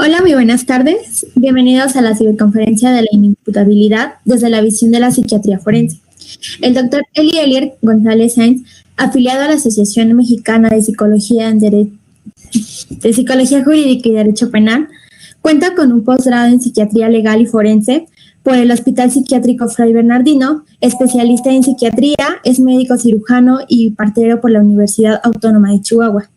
Hola, muy buenas tardes. Bienvenidos a la ciberconferencia de la inimputabilidad desde la visión de la psiquiatría forense. El doctor Eli Elier González Sainz, afiliado a la Asociación Mexicana de Psicología, de Psicología Jurídica y Derecho Penal, cuenta con un posgrado en Psiquiatría Legal y Forense por el Hospital Psiquiátrico Fray Bernardino, especialista en psiquiatría, es médico cirujano y partero por la Universidad Autónoma de Chihuahua.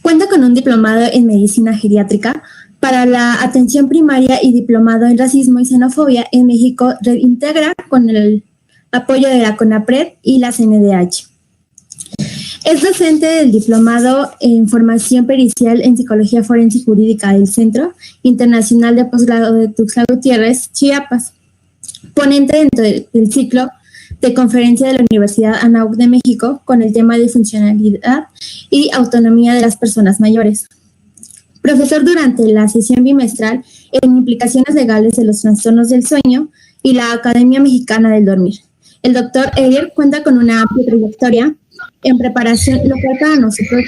Cuenta con un diplomado en medicina geriátrica para la atención primaria y diplomado en racismo y xenofobia en México Reintegra con el apoyo de la CONAPRED y la CNDH. Es docente del diplomado en formación pericial en psicología forense y jurídica del Centro Internacional de Posgrado de Tuxtla Gutiérrez, Chiapas. Ponente dentro del ciclo de conferencia de la Universidad Anáhuac de México con el tema de funcionalidad y autonomía de las personas mayores. Profesor durante la sesión bimestral en implicaciones legales de los trastornos del sueño y la Academia Mexicana del Dormir. El doctor Elier cuenta con una amplia trayectoria en preparación, lo cual para nosotros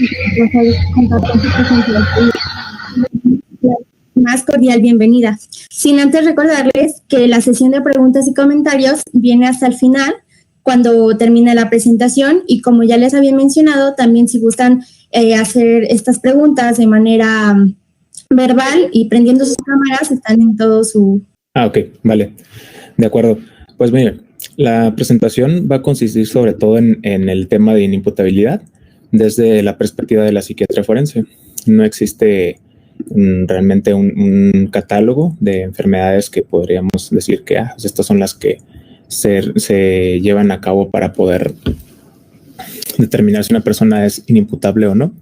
más cordial bienvenida. Sin antes recordarles que la sesión de preguntas y comentarios viene hasta el final, cuando termine la presentación, y como ya les había mencionado, también si gustan hacer estas preguntas de manera verbal y prendiendo sus cámaras, están en todo su... Ok, vale, de acuerdo. Pues miren, la presentación va a consistir sobre todo en el tema de inimputabilidad desde la perspectiva de la psiquiatría forense. No existe realmente un catálogo de enfermedades que podríamos decir que pues estas son las que se llevan a cabo para poder determinar si una persona es inimputable o no,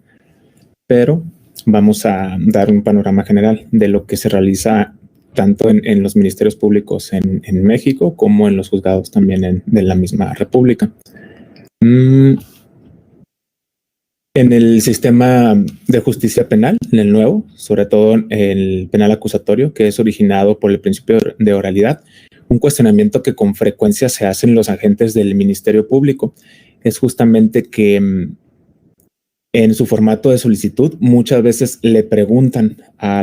pero vamos a dar un panorama general de lo que se realiza tanto en los ministerios públicos en México como en los juzgados también de la misma República. En el sistema de justicia penal, en el nuevo, sobre todo el penal acusatorio, que es originado por el principio de oralidad, un cuestionamiento que con frecuencia se hacen los agentes del Ministerio Público es justamente que en su formato de solicitud muchas veces le preguntan a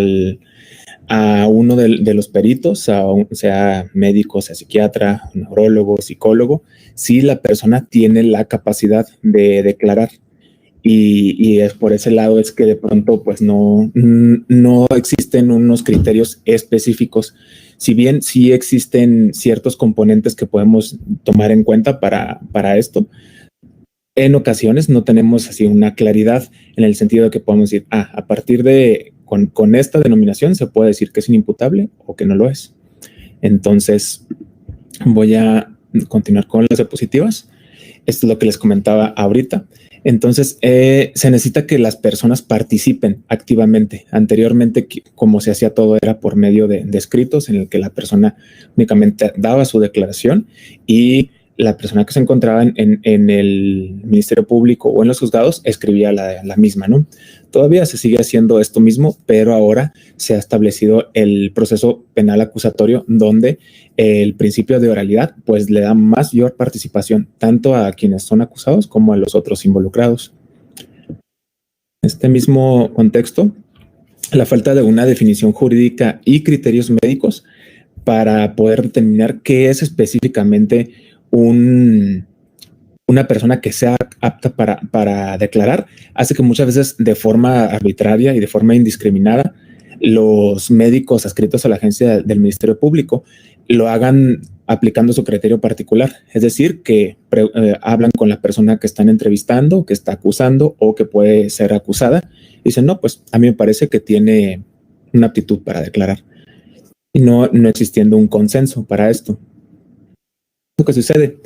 uno de los peritos, sea médico, sea psiquiatra, neurólogo, psicólogo, si la persona tiene la capacidad de declarar. Y es por ese lado es que de pronto pues no existen unos criterios específicos. Si bien sí existen ciertos componentes que podemos tomar en cuenta para esto, en ocasiones no tenemos así una claridad en el sentido de que podemos decir, a partir de con esta denominación se puede decir que es inimputable o que no lo es. Entonces voy a continuar con las diapositivas. Esto es lo que les comentaba ahorita. Entonces, se necesita que las personas participen activamente. Anteriormente, como se hacía todo, era por medio de escritos en el que la persona únicamente daba su declaración y la persona que se encontraba en el Ministerio Público o en los juzgados escribía la misma, ¿no? Todavía se sigue haciendo esto mismo, pero ahora se ha establecido el proceso penal acusatorio donde el principio de oralidad pues le da mayor participación tanto a quienes son acusados como a los otros involucrados. En este mismo contexto, la falta de una definición jurídica y criterios médicos para poder determinar qué es específicamente una persona que sea apta para declarar hace que muchas veces de forma arbitraria y de forma indiscriminada los médicos adscritos a la agencia del Ministerio Público lo hagan aplicando su criterio particular, es decir, que hablan con la persona que están entrevistando, que está acusando o que puede ser acusada y dicen, no, pues a mí me parece que tiene una aptitud para declarar y no existiendo un consenso para esto. Lo que sucede,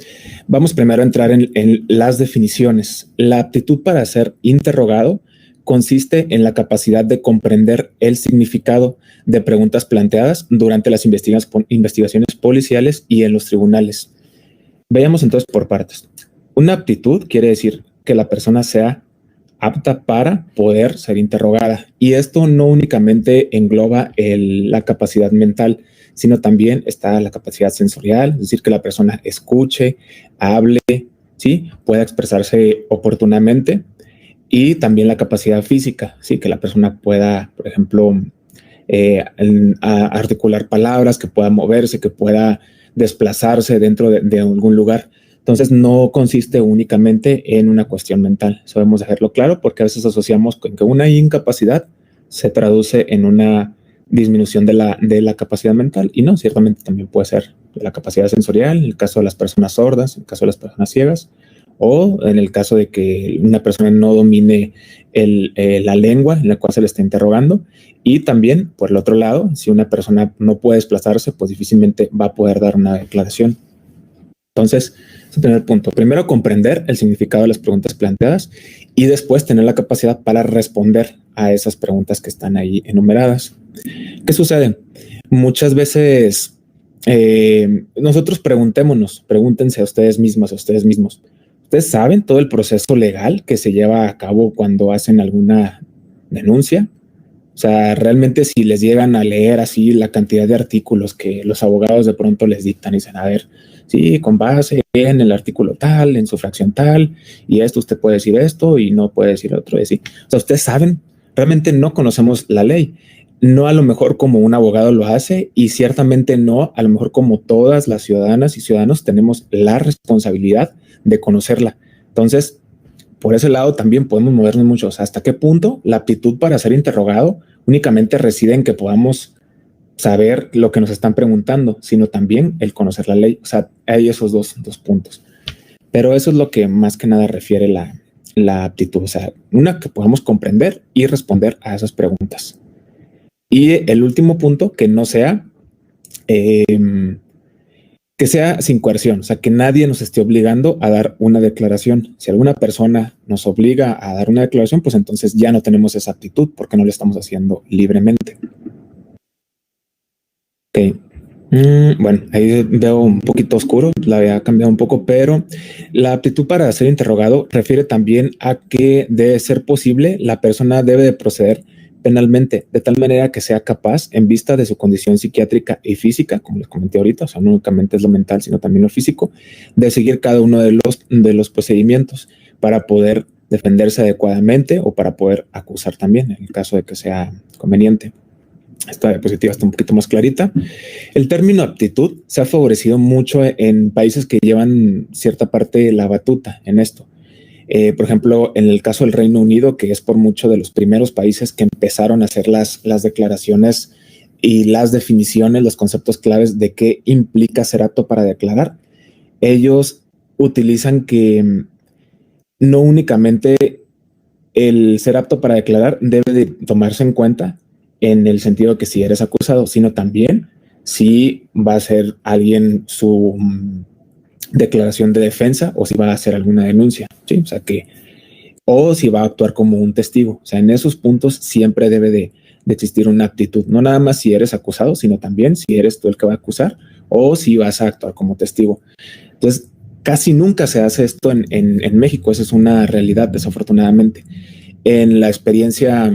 vamos primero a entrar en las definiciones. La aptitud para ser interrogado consiste en la capacidad de comprender el significado de preguntas planteadas durante las investigaciones policiales y en los tribunales. Veamos entonces por partes. Una aptitud quiere decir que la persona sea apta para poder ser interrogada. Y esto no únicamente engloba la capacidad mental, sino también está la capacidad sensorial, es decir, que la persona escuche, hable, ¿sí? Pueda expresarse oportunamente, y también la capacidad física, ¿sí? Que la persona pueda, por ejemplo, articular palabras, que pueda moverse, que pueda desplazarse dentro de algún lugar. Entonces no consiste únicamente en una cuestión mental. Eso debemos dejarlo claro, porque a veces asociamos con que una incapacidad se traduce en una disminución de la capacidad mental, y no, ciertamente también puede ser de la capacidad sensorial, en el caso de las personas sordas, en el caso de las personas ciegas, o en el caso de que una persona no domine la lengua en la cual se le está interrogando. Y también, por el otro lado, si una persona no puede desplazarse, pues difícilmente va a poder dar una declaración. Entonces, ese es el primer punto. Primero, comprender el significado de las preguntas planteadas y después tener la capacidad para responder a esas preguntas que están ahí enumeradas. ¿Qué sucede? Muchas veces nosotros pregúntense a ustedes mismas, a ustedes mismos. ¿Ustedes saben todo el proceso legal que se lleva a cabo cuando hacen alguna denuncia? O sea, realmente si les llegan a leer así la cantidad de artículos que los abogados de pronto les dictan y dicen, a ver, sí, con base en el artículo tal, en su fracción tal, y esto usted puede decir esto y no puede decir otro, y así. O sea, ustedes saben, realmente no conocemos la ley. No a lo mejor como un abogado lo hace, y ciertamente no a lo mejor como todas las ciudadanas y ciudadanos tenemos la responsabilidad de conocerla. Entonces, por ese lado también podemos movernos mucho. O sea, ¿hasta qué punto la aptitud para ser interrogado únicamente reside en que podamos saber lo que nos están preguntando, sino también el conocer la ley? O sea, hay esos dos puntos. Pero eso es lo que más que nada refiere la aptitud. O sea, una, que podamos comprender y responder a esas preguntas. Y el último punto, que no sea que sea sin coerción, o sea, que nadie nos esté obligando a dar una declaración. Si alguna persona nos obliga a dar una declaración, pues entonces ya no tenemos esa aptitud porque no lo estamos haciendo libremente. Ok. Bueno, ahí veo un poquito oscuro, la había cambiado un poco, pero la aptitud para ser interrogado refiere también a que de ser posible, la persona debe de proceder penalmente, de tal manera que sea capaz, en vista de su condición psiquiátrica y física, como les comenté ahorita, o sea, no únicamente es lo mental, sino también lo físico, de seguir cada uno de los procedimientos para poder defenderse adecuadamente o para poder acusar también, en el caso de que sea conveniente. Esta diapositiva está un poquito más clarita. El término aptitud se ha favorecido mucho en países que llevan cierta parte de la batuta en esto. Por ejemplo, en el caso del Reino Unido, que es por mucho de los primeros países que empezaron a hacer las declaraciones y las definiciones, los conceptos claves de qué implica ser apto para declarar. Ellos utilizan que no únicamente el ser apto para declarar debe de tomarse en cuenta en el sentido de que si eres acusado, sino también si va a ser alguien su declaración de defensa o si va a hacer alguna denuncia, ¿sí? O sea que, o si va a actuar como un testigo. O sea, en esos puntos siempre debe de existir una aptitud, no nada más si eres acusado, sino también si eres tú el que va a acusar o si vas a actuar como testigo. Entonces, casi nunca se hace esto en México. Esa es una realidad, desafortunadamente. En la experiencia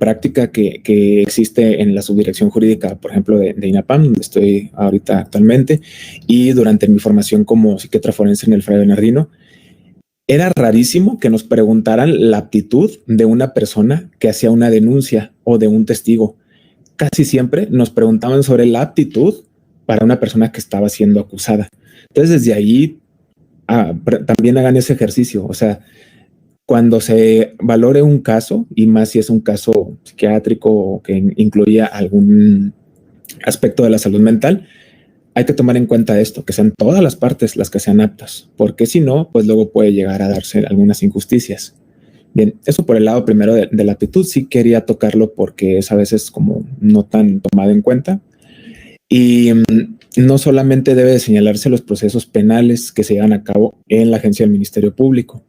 práctica que existe en la subdirección jurídica, por ejemplo, de INAPAM, donde estoy ahorita actualmente, y durante mi formación como psiquiatra forense en el Fray Bernardino, era rarísimo que nos preguntaran la aptitud de una persona que hacía una denuncia o de un testigo. Casi siempre nos preguntaban sobre la aptitud para una persona que estaba siendo acusada. Entonces, desde ahí también hagan ese ejercicio. O sea, cuando se valore un caso, y más si es un caso psiquiátrico o que incluya algún aspecto de la salud mental, hay que tomar en cuenta esto, que sean todas las partes las que sean aptas, porque si no, pues luego puede llegar a darse algunas injusticias. Bien, eso por el lado primero de la aptitud, sí quería tocarlo porque es a veces como no tan tomado en cuenta. Y no solamente debe de señalarse los procesos penales que se llevan a cabo en la agencia del Ministerio Público,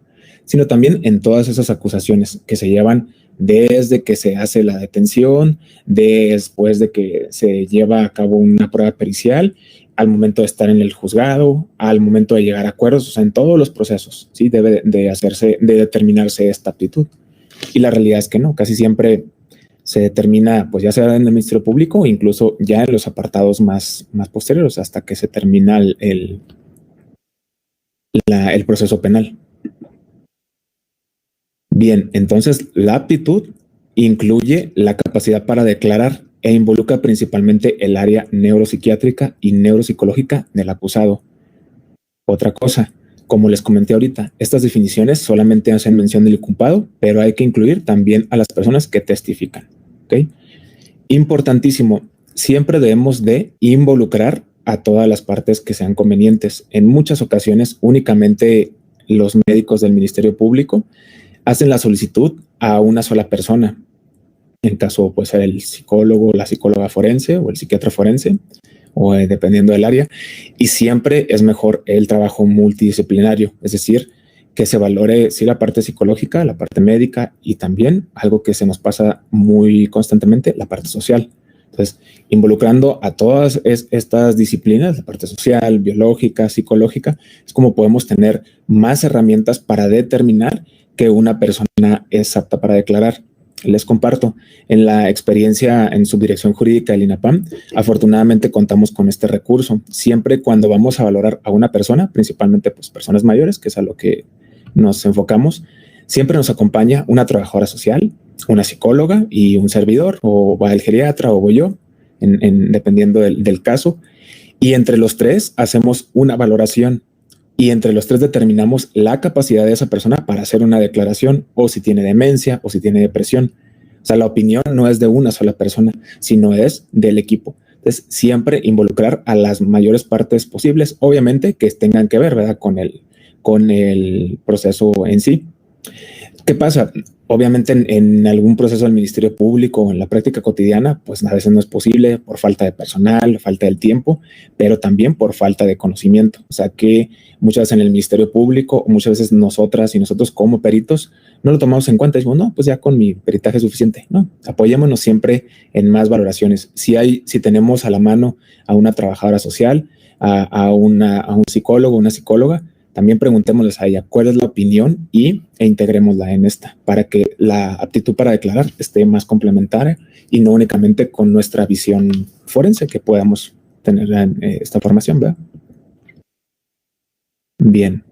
sino también en todas esas acusaciones que se llevan desde que se hace la detención, después de que se lleva a cabo una prueba pericial, al momento de estar en el juzgado, al momento de llegar a acuerdos, o sea, en todos los procesos, ¿sí? Debe de determinarse esta aptitud. Y la realidad es que no, casi siempre se determina, pues ya sea en el Ministerio Público o incluso ya en los apartados más posteriores, hasta que se termina el proceso penal. Bien, entonces la aptitud incluye la capacidad para declarar e involucra principalmente el área neuropsiquiátrica y neuropsicológica del acusado. Otra cosa, como les comenté ahorita, estas definiciones solamente hacen mención del inculpado, pero hay que incluir también a las personas que testifican. ¿Okay? Importantísimo, siempre debemos de involucrar a todas las partes que sean convenientes. En muchas ocasiones, únicamente los médicos del Ministerio Público hacen la solicitud a una sola persona. En caso puede ser el psicólogo, la psicóloga forense o el psiquiatra forense, o dependiendo del área. Y siempre es mejor el trabajo multidisciplinario, es decir, que se valore sí la parte psicológica, la parte médica y también algo que se nos pasa muy constantemente, la parte social. Entonces, involucrando a todas estas disciplinas, la parte social, biológica, psicológica, es como podemos tener más herramientas para determinar que una persona es apta para declarar. Les comparto, en la experiencia en subdirección jurídica del INAPAM, afortunadamente contamos con este recurso. Siempre cuando vamos a valorar a una persona, principalmente pues personas mayores, que es a lo que nos enfocamos, siempre nos acompaña una trabajadora social, una psicóloga y un servidor, o va el geriatra o voy yo, dependiendo del caso. Y entre los tres hacemos una valoración y entre los tres determinamos la capacidad de esa persona para hacer una declaración, o si tiene demencia o si tiene depresión. O sea, la opinión no es de una sola persona, sino es del equipo. Entonces, siempre involucrar a las mayores partes posibles, obviamente que tengan que ver, ¿verdad?, con el proceso en sí. ¿Qué pasa? Obviamente en algún proceso del Ministerio Público o en la práctica cotidiana, pues a veces no es posible por falta de personal, falta del tiempo, pero también por falta de conocimiento. O sea que muchas veces en el Ministerio Público, muchas veces nosotras y nosotros como peritos no lo tomamos en cuenta. Decimos, no, pues ya con mi peritaje es suficiente. No, apoyémonos siempre en más valoraciones. Si tenemos a la mano a una trabajadora social, a un psicólogo, una psicóloga, también preguntémosles a ella cuál es la opinión e integrémosla en esta para que la aptitud para declarar esté más complementaria y no únicamente con nuestra visión forense que podamos tener en esta formación, ¿verdad? Bien.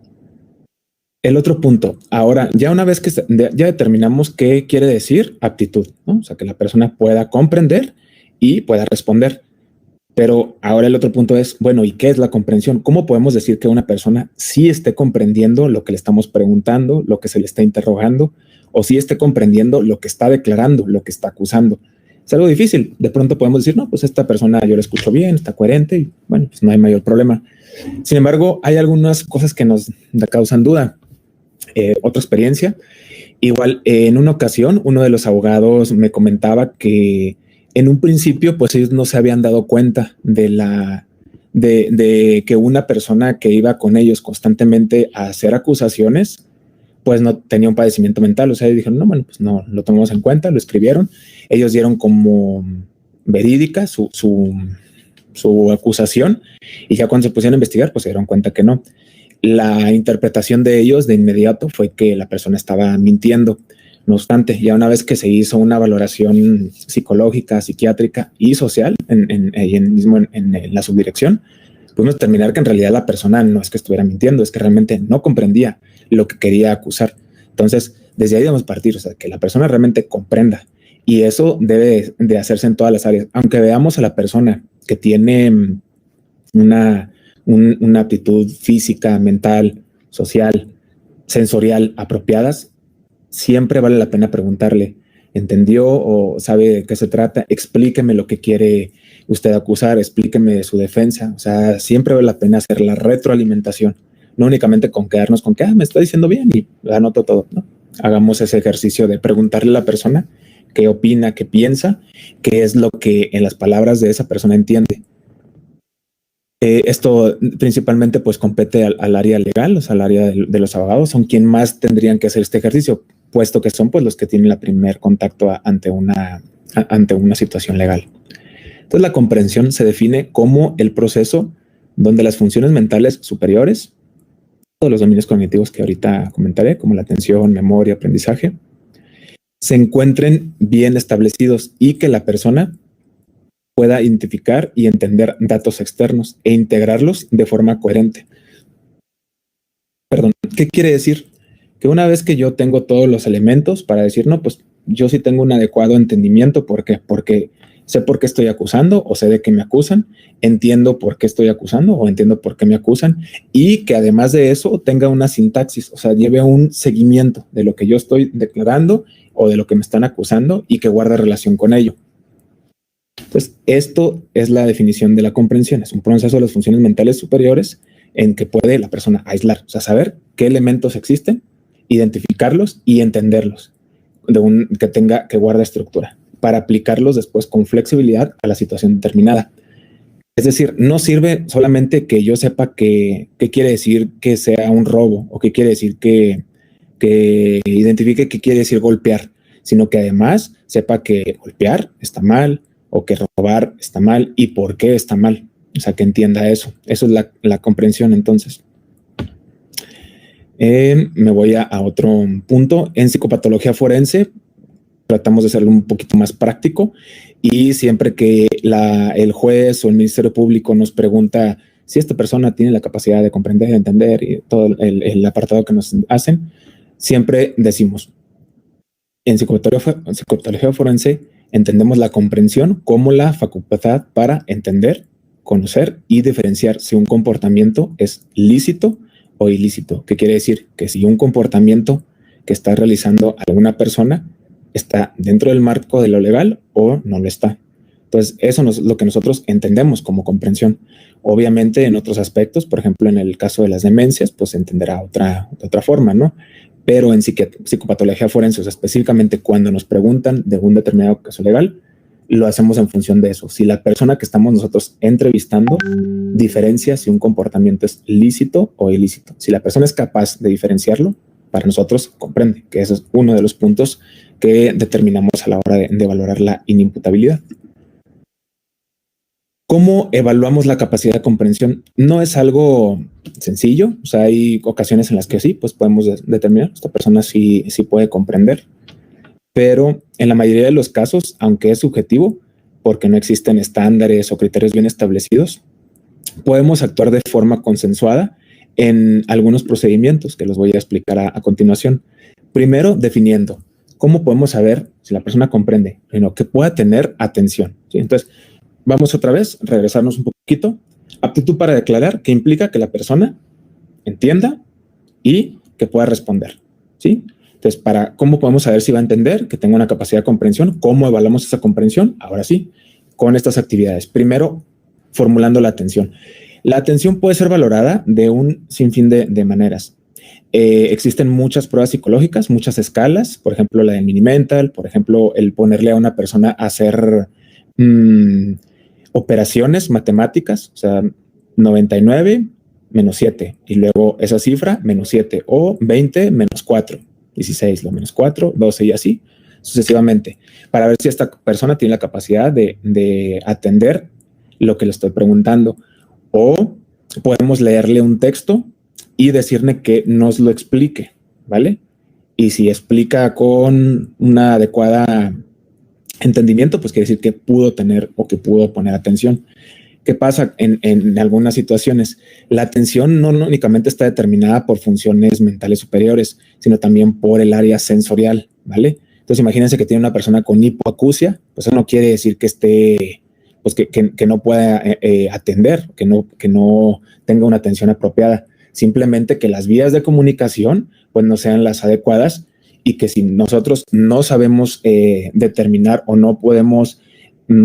El otro punto, ahora ya una vez que ya determinamos qué quiere decir aptitud, ¿no? O sea, que la persona pueda comprender y pueda responder. Pero ahora el otro punto es, bueno, ¿y qué es la comprensión? ¿Cómo podemos decir que una persona sí esté comprendiendo lo que le estamos preguntando, lo que se le está interrogando, o sí esté comprendiendo lo que está declarando, lo que está acusando? Es algo difícil. De pronto podemos decir, no, pues esta persona yo la escucho bien, está coherente y bueno, pues no hay mayor problema. Sin embargo, hay algunas cosas que nos causan duda. Otra experiencia, igual en una ocasión, uno de los abogados me comentaba que en un principio, pues ellos no se habían dado cuenta de que una persona que iba con ellos constantemente a hacer acusaciones, pues no tenía un padecimiento mental. O sea, ellos dijeron, no, bueno, pues no lo tomamos en cuenta, lo escribieron. Ellos dieron como verídica su acusación y ya cuando se pusieron a investigar, pues se dieron cuenta que no. La interpretación de ellos de inmediato fue que la persona estaba mintiendo. No obstante, ya una vez que se hizo una valoración psicológica, psiquiátrica y social en la subdirección, pudimos determinar que en realidad la persona no es que estuviera mintiendo, es que realmente no comprendía lo que quería acusar. Entonces, desde ahí debemos partir, o sea, que la persona realmente comprenda. Y eso debe de hacerse en todas las áreas. Aunque veamos a la persona que tiene una aptitud física, mental, social, sensorial apropiadas, siempre vale la pena preguntarle, ¿entendió o sabe de qué se trata? Explíqueme lo que quiere usted acusar, explíqueme su defensa. O sea, siempre vale la pena hacer la retroalimentación, no únicamente con quedarnos con que me está diciendo bien y anoto todo, ¿no? Hagamos ese ejercicio de preguntarle a la persona qué opina, qué piensa, qué es lo que en las palabras de esa persona entiende. Esto principalmente pues compete al área legal, o sea, al área de los abogados, son quien más tendrían que hacer este ejercicio, puesto que son pues los que tienen el primer contacto ante una situación legal. Entonces la comprensión se define como el proceso donde las funciones mentales superiores, todos los dominios cognitivos que ahorita comentaré, como la atención, memoria, aprendizaje, se encuentren bien establecidos y que la persona pueda identificar y entender datos externos e integrarlos de forma coherente. Perdón, ¿qué quiere decir? Que una vez que yo tengo todos los elementos para decir, no, pues yo sí tengo un adecuado entendimiento. ¿Por qué? Porque sé por qué estoy acusando o sé de qué me acusan, entiendo por qué estoy acusando o entiendo por qué me acusan, y que además de eso tenga una sintaxis, o sea, lleve un seguimiento de lo que yo estoy declarando o de lo que me están acusando y que guarde relación con ello. Entonces, esto es la definición de la comprensión. Es un proceso de las funciones mentales superiores en que puede la persona aislar, o sea, saber qué elementos existen, identificarlos y entenderlos, que guarde estructura, para aplicarlos después con flexibilidad a la situación determinada. Es decir, no sirve solamente que yo sepa qué quiere decir que sea un robo o qué quiere decir que identifique qué quiere decir golpear, sino que además sepa que golpear está mal o que robar está mal y por qué está mal. O sea, que entienda eso. Eso es la comprensión, entonces. Me voy a otro punto. En psicopatología forense tratamos de hacerlo un poquito más práctico, y siempre que el juez o el Ministerio Público nos pregunta si esta persona tiene la capacidad de comprender, entender y todo el apartado que nos hacen, siempre decimos, en psicopatología forense entendemos la comprensión como la facultad para entender, conocer y diferenciar si un comportamiento es lícito o ilícito. ¿Qué quiere decir? Que si un comportamiento que está realizando alguna persona está dentro del marco de lo legal o no lo está. Entonces, eso es lo que nosotros entendemos como comprensión. Obviamente, en otros aspectos, por ejemplo, en el caso de las demencias, pues se entenderá de otra forma, ¿no? Pero en psicopatología forense, o sea, específicamente cuando nos preguntan de un determinado caso legal, lo hacemos en función de eso. Si la persona que estamos nosotros entrevistando diferencia si un comportamiento es lícito o ilícito. Si la persona es capaz de diferenciarlo, para nosotros comprende, que ese es uno de los puntos que determinamos a la hora de valorar la inimputabilidad. ¿Cómo evaluamos la capacidad de comprensión? No es algo sencillo, o sea, hay ocasiones en las que sí, pues podemos determinar, esta persona sí puede comprender, pero en la mayoría de los casos, aunque es subjetivo, porque no existen estándares o criterios bien establecidos, podemos actuar de forma consensuada en algunos procedimientos que los voy a explicar a continuación. Primero, definiendo cómo podemos saber si la persona comprende, sino que pueda tener atención, ¿sí? Entonces, vamos otra vez, regresarnos un poquito. Aptitud para declarar, que implica que la persona entienda y que pueda responder, ¿sí? Entonces, ¿cómo podemos saber si va a entender, que tenga una capacidad de comprensión? ¿Cómo evaluamos esa comprensión? Ahora sí, con estas actividades. Primero, formulando la atención. La atención puede ser valorada de un sinfín de maneras. Existen muchas pruebas psicológicas, muchas escalas, por ejemplo, la de Mini-Mental, por ejemplo, el ponerle a una persona a hacer operaciones matemáticas, o sea, 99 menos 7, y luego esa cifra menos 7, o 20 menos 4, 16, lo menos 4, 12 y así sucesivamente, para ver si esta persona tiene la capacidad de atender lo que le estoy preguntando. O podemos leerle un texto y decirle que nos lo explique, ¿vale? Y si explica con una adecuada entendimiento, pues quiere decir que pudo tener o que pudo poner atención. ¿Qué pasa en algunas situaciones? La atención no únicamente está determinada por funciones mentales superiores, sino también por el área sensorial, ¿vale? Entonces, imagínense que tiene una persona con hipoacusia, pues eso no quiere decir que esté, pues que no pueda atender, que no tenga una atención apropiada. Simplemente que las vías de comunicación pues no sean las adecuadas, y que si nosotros no sabemos determinar o no podemos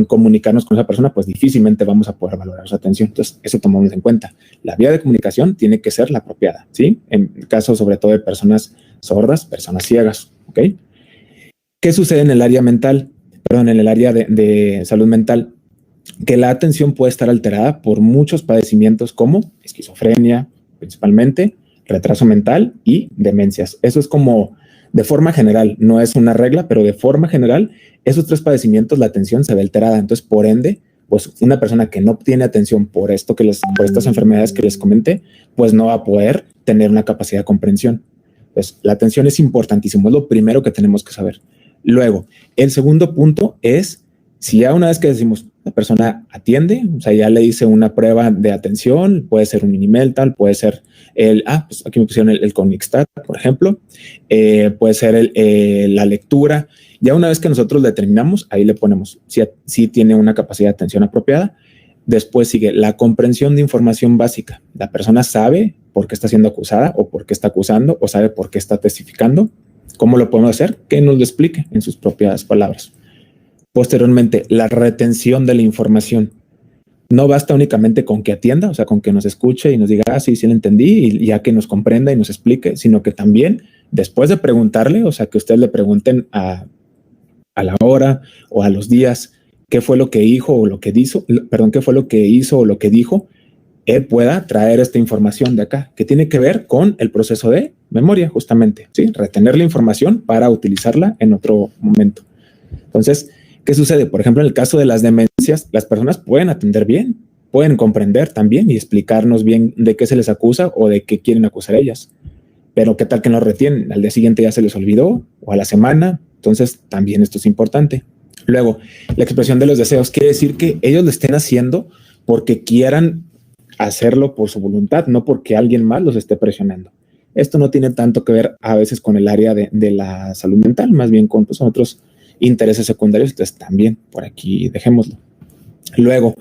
comunicarnos con esa persona, pues difícilmente vamos a poder valorar su atención. Entonces, eso tomamos en cuenta. La vía de comunicación tiene que ser la apropiada, ¿sí? En caso sobre todo de personas sordas, personas ciegas, ¿ok? ¿Qué sucede en el área mental? Perdón, en el área de salud mental, que la atención puede estar alterada por muchos padecimientos como esquizofrenia, principalmente, retraso mental y demencias. Eso es como de forma general, no es una regla, pero de forma general, esos tres padecimientos, la atención se ve alterada. Entonces, por ende, pues una persona que no obtiene atención por estas enfermedades que les comenté, pues no va a poder tener una capacidad de comprensión. Pues la atención es importantísimo, es lo primero que tenemos que saber. Luego, el segundo punto es Si ya una vez que decimos la persona atiende, o sea, ya le hice una prueba de atención, puede ser un mini-mental, puede ser pues aquí me pusieron el Cognicstat, por ejemplo, puede ser la lectura. Ya una vez que nosotros determinamos, ahí le ponemos si tiene una capacidad de atención apropiada. Después sigue la comprensión de información básica. La persona sabe por qué está siendo acusada o por qué está acusando o sabe por qué está testificando. ¿Cómo lo podemos hacer? Que nos lo explique en sus propias palabras. Posteriormente, la retención de la información. No basta únicamente con que atienda, o sea, con que nos escuche y nos diga, sí, sí lo entendí, y ya que nos comprenda y nos explique, sino que también después de preguntarle, o sea, que ustedes le pregunten a la hora o a los días qué fue lo que dijo o lo que hizo, qué fue lo que hizo o lo que dijo, él pueda traer esta información de acá, que tiene que ver con el proceso de memoria, justamente, ¿sí? Retener la información para utilizarla en otro momento. Entonces, ¿qué sucede? Por ejemplo, en el caso de las demencias, las personas pueden atender bien, pueden comprender también y explicarnos bien de qué se les acusa o de qué quieren acusar ellas. Pero ¿qué tal que no retienen? Al día siguiente ya se les olvidó o a la semana. Entonces, también esto es importante. Luego, la expresión de los deseos quiere decir que ellos lo estén haciendo porque quieran hacerlo por su voluntad, no porque alguien más los esté presionando. Esto no tiene tanto que ver a veces con el área de la salud mental, más bien con otros intereses secundarios. Entonces también por aquí dejémoslo. Luego,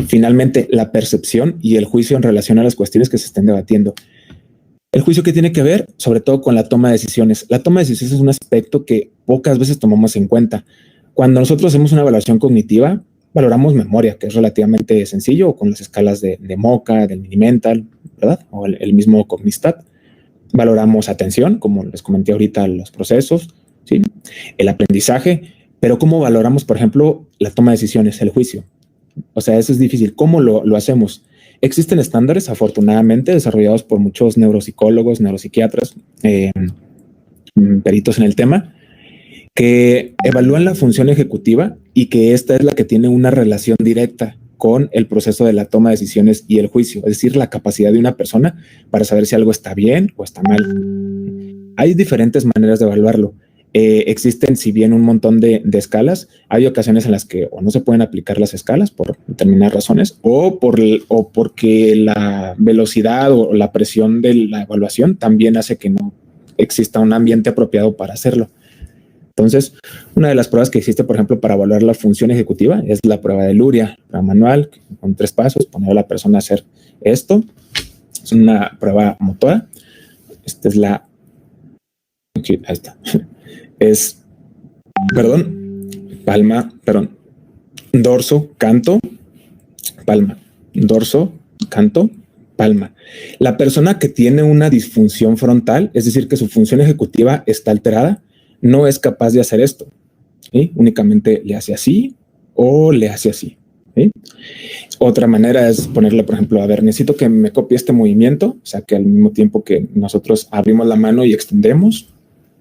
finalmente, la percepción y el juicio en relación a las cuestiones que se estén debatiendo. El juicio que tiene que ver sobre todo con la toma de decisiones. La toma de decisiones es un aspecto que pocas veces tomamos en cuenta. Cuando nosotros hacemos una evaluación cognitiva, valoramos memoria, que es relativamente sencillo, con las escalas de MoCA, del Mini-Mental, ¿verdad? O el mismo Cognistat. Valoramos atención, como les comenté ahorita, los procesos, ¿sí? El aprendizaje, pero ¿cómo valoramos, por ejemplo, la toma de decisiones, el juicio? O sea, eso es difícil. ¿Cómo lo hacemos? Existen estándares, afortunadamente, desarrollados por muchos neuropsicólogos, neuropsiquiatras, peritos en el tema, que evalúan la función ejecutiva y que esta es la que tiene una relación directa con el proceso de la toma de decisiones y el juicio, es decir, la capacidad de una persona para saber si algo está bien o está mal. Hay diferentes maneras de evaluarlo. Existen, si bien, un montón de escalas, hay ocasiones en las que o no se pueden aplicar las escalas por determinadas razones o porque la velocidad o la presión de la evaluación también hace que no exista un ambiente apropiado para hacerlo. Entonces, una de las pruebas que existe, por ejemplo, para evaluar la función ejecutiva es la prueba de Luria, prueba manual, con 3 pasos, poner a la persona a hacer esto. Es una prueba motora. Esta es la... Aquí, ahí está. Es, dorso, canto, palma. Dorso, canto, palma. La persona que tiene una disfunción frontal, es decir, que su función ejecutiva está alterada, no es capaz de hacer esto, ¿sí? Únicamente le hace así o le hace así, ¿sí? Otra manera es ponerle, por ejemplo, a ver, necesito que me copie este movimiento, o sea, que al mismo tiempo que nosotros abrimos la mano y extendemos,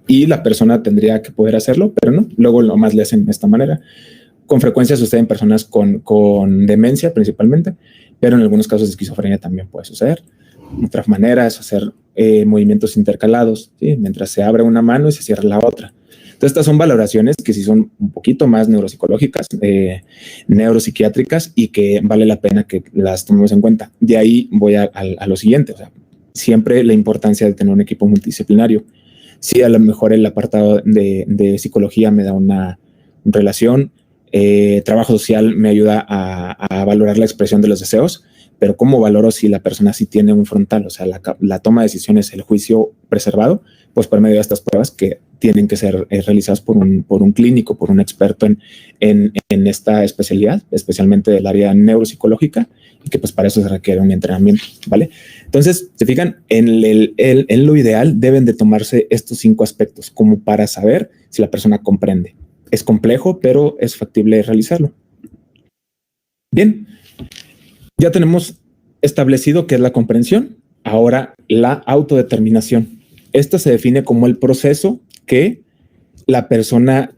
y la persona tendría que poder hacerlo, pero no, luego lo más le hacen de esta manera. Con frecuencia sucede en personas con demencia principalmente, pero en algunos casos de esquizofrenia también puede suceder. Otra manera es hacer movimientos intercalados, ¿sí? Mientras se abre una mano y se cierra la otra. Entonces, estas son valoraciones que sí son un poquito más neuropsicológicas, neuropsiquiátricas, y que vale la pena que las tomemos en cuenta. De ahí voy a lo siguiente, o sea, siempre la importancia de tener un equipo multidisciplinario. Sí, a lo mejor el apartado de psicología me da una relación, trabajo social me ayuda a valorar la expresión de los deseos, pero ¿cómo valoro si la persona sí tiene un frontal? O sea, la toma de decisiones, el juicio preservado, pues por medio de estas pruebas que tienen que ser realizadas por un clínico, por un experto en esta especialidad, especialmente del área neuropsicológica, y que pues para eso se requiere un entrenamiento, ¿vale? Entonces, se fijan, en lo ideal deben de tomarse estos 5 aspectos como para saber si la persona comprende. Es complejo, pero es factible realizarlo. Bien. Ya tenemos establecido qué es la comprensión. Ahora, la autodeterminación. Esta se define como el proceso que la persona,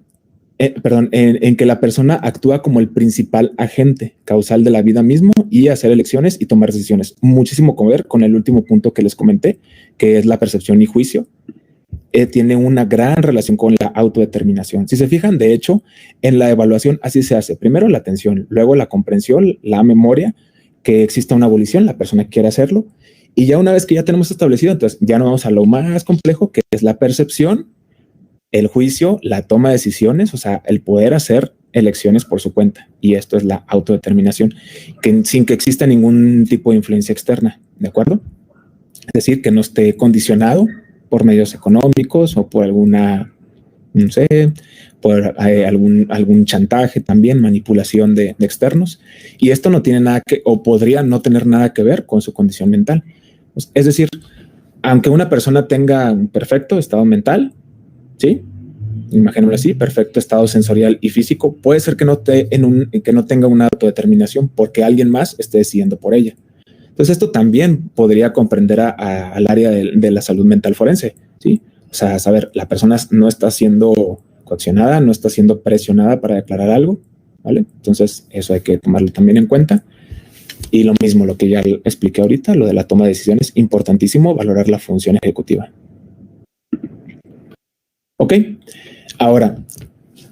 en que la persona actúa como el principal agente causal de la vida mismo y hacer elecciones y tomar decisiones. Muchísimo que ver con el último punto que les comenté, que es la percepción y juicio. tiene una gran relación con la autodeterminación. Si se fijan, de hecho, en la evaluación así se hace. Primero la atención, luego la comprensión, la memoria, que exista una abolición, la persona quiere hacerlo. Y ya una vez que ya tenemos establecido, entonces ya nos vamos a lo más complejo, que es la percepción, el juicio, la toma de decisiones, o sea, el poder hacer elecciones por su cuenta. Y esto es la autodeterminación, que sin que exista ningún tipo de influencia externa, ¿de acuerdo? Es decir, que no esté condicionado por medios económicos o por alguna, no sé, por algún chantaje también, manipulación de externos. Y esto no tiene nada que, o podría no tener nada que ver con su condición mental. Es decir, aunque una persona tenga un perfecto estado mental, ¿sí? Imaginémoslo así, perfecto estado sensorial y físico, puede ser que no tenga una autodeterminación porque alguien más esté decidiendo por ella. Entonces esto también podría comprender al área de la salud mental forense, ¿sí? O sea, saber, la persona no está siendo coaccionada, no está siendo presionada para declarar algo, ¿vale? Entonces eso hay que tomarlo también en cuenta. Y lo mismo, lo que ya expliqué ahorita, lo de la toma de decisiones, importantísimo valorar la función ejecutiva. Ok, ahora,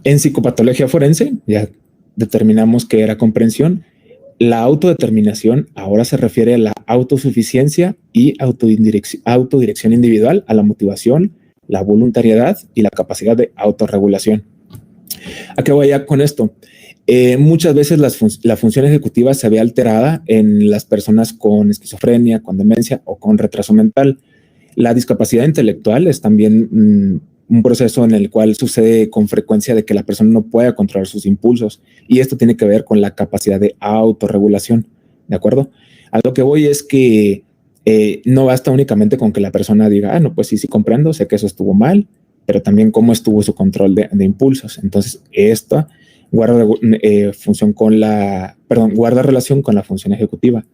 en psicopatología forense, ya determinamos que era comprensión. La autodeterminación ahora se refiere a la autosuficiencia y autodirección individual, a la motivación, la voluntariedad y la capacidad de autorregulación. ¿A qué voy ya con esto? Muchas veces la función ejecutiva se ve alterada en las personas con esquizofrenia, con demencia o con retraso mental. La discapacidad intelectual es también un proceso en el cual sucede con frecuencia de que la persona no pueda controlar sus impulsos, y esto tiene que ver con la capacidad de autorregulación, ¿de acuerdo? A lo que voy es que no basta únicamente con que la persona diga, no, pues sí comprendo, sé que eso estuvo mal, pero también cómo estuvo su control de impulsos. Entonces, esta guarda guarda relación con la función ejecutiva.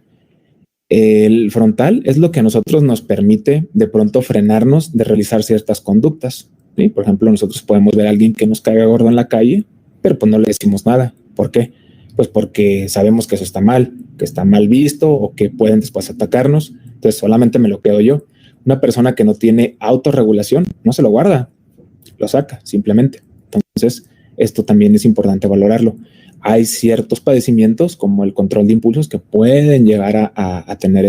El frontal es lo que a nosotros nos permite de pronto frenarnos de realizar ciertas conductas, ¿sí? Por ejemplo, nosotros podemos ver a alguien que nos caiga gordo en la calle, pero pues no le decimos nada. ¿Por qué? Pues porque sabemos que eso está mal, que está mal visto o que pueden después atacarnos. Entonces solamente me lo quedo yo. Una persona que no tiene autorregulación no se lo guarda, lo saca simplemente. Entonces esto también es importante valorarlo. Hay ciertos padecimientos como el control de impulsos que pueden llegar a tener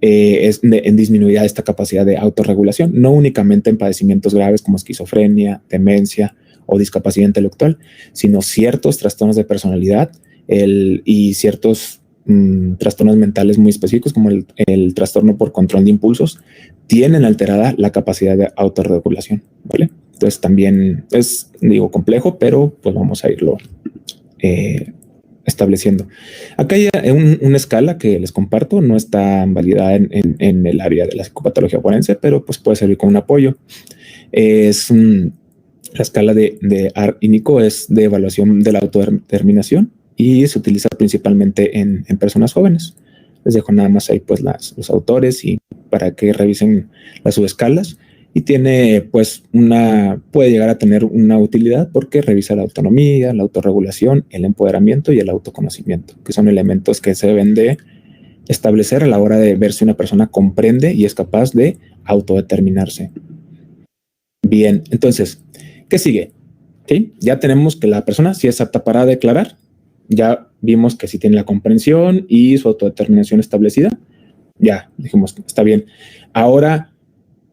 en disminuida esta capacidad de autorregulación, no únicamente en padecimientos graves como esquizofrenia, demencia o discapacidad intelectual, sino ciertos trastornos de personalidad y ciertos trastornos mentales muy específicos como el trastorno por control de impulsos tienen alterada la capacidad de autorregulación, ¿vale? Entonces también es, complejo, pero pues vamos a irlo estableciendo. Acá hay una escala que les comparto, no está validada en el área de la psicopatología forense, pero pues puede servir como un apoyo. La escala de ART y NICO es de evaluación de la autodeterminación y se utiliza principalmente en personas jóvenes. Les dejo nada más ahí pues los autores y para que revisen las subescalas. Y tiene pues puede llegar a tener una utilidad porque revisa la autonomía, la autorregulación, el empoderamiento y el autoconocimiento, que son elementos que se deben de establecer a la hora de ver si una persona comprende y es capaz de autodeterminarse. Bien, entonces, ¿qué sigue? ¿Sí? Ya tenemos que la persona sí es apta para declarar. Ya vimos que sí tiene la comprensión y su autodeterminación establecida. Ya dijimos que está bien. Ahora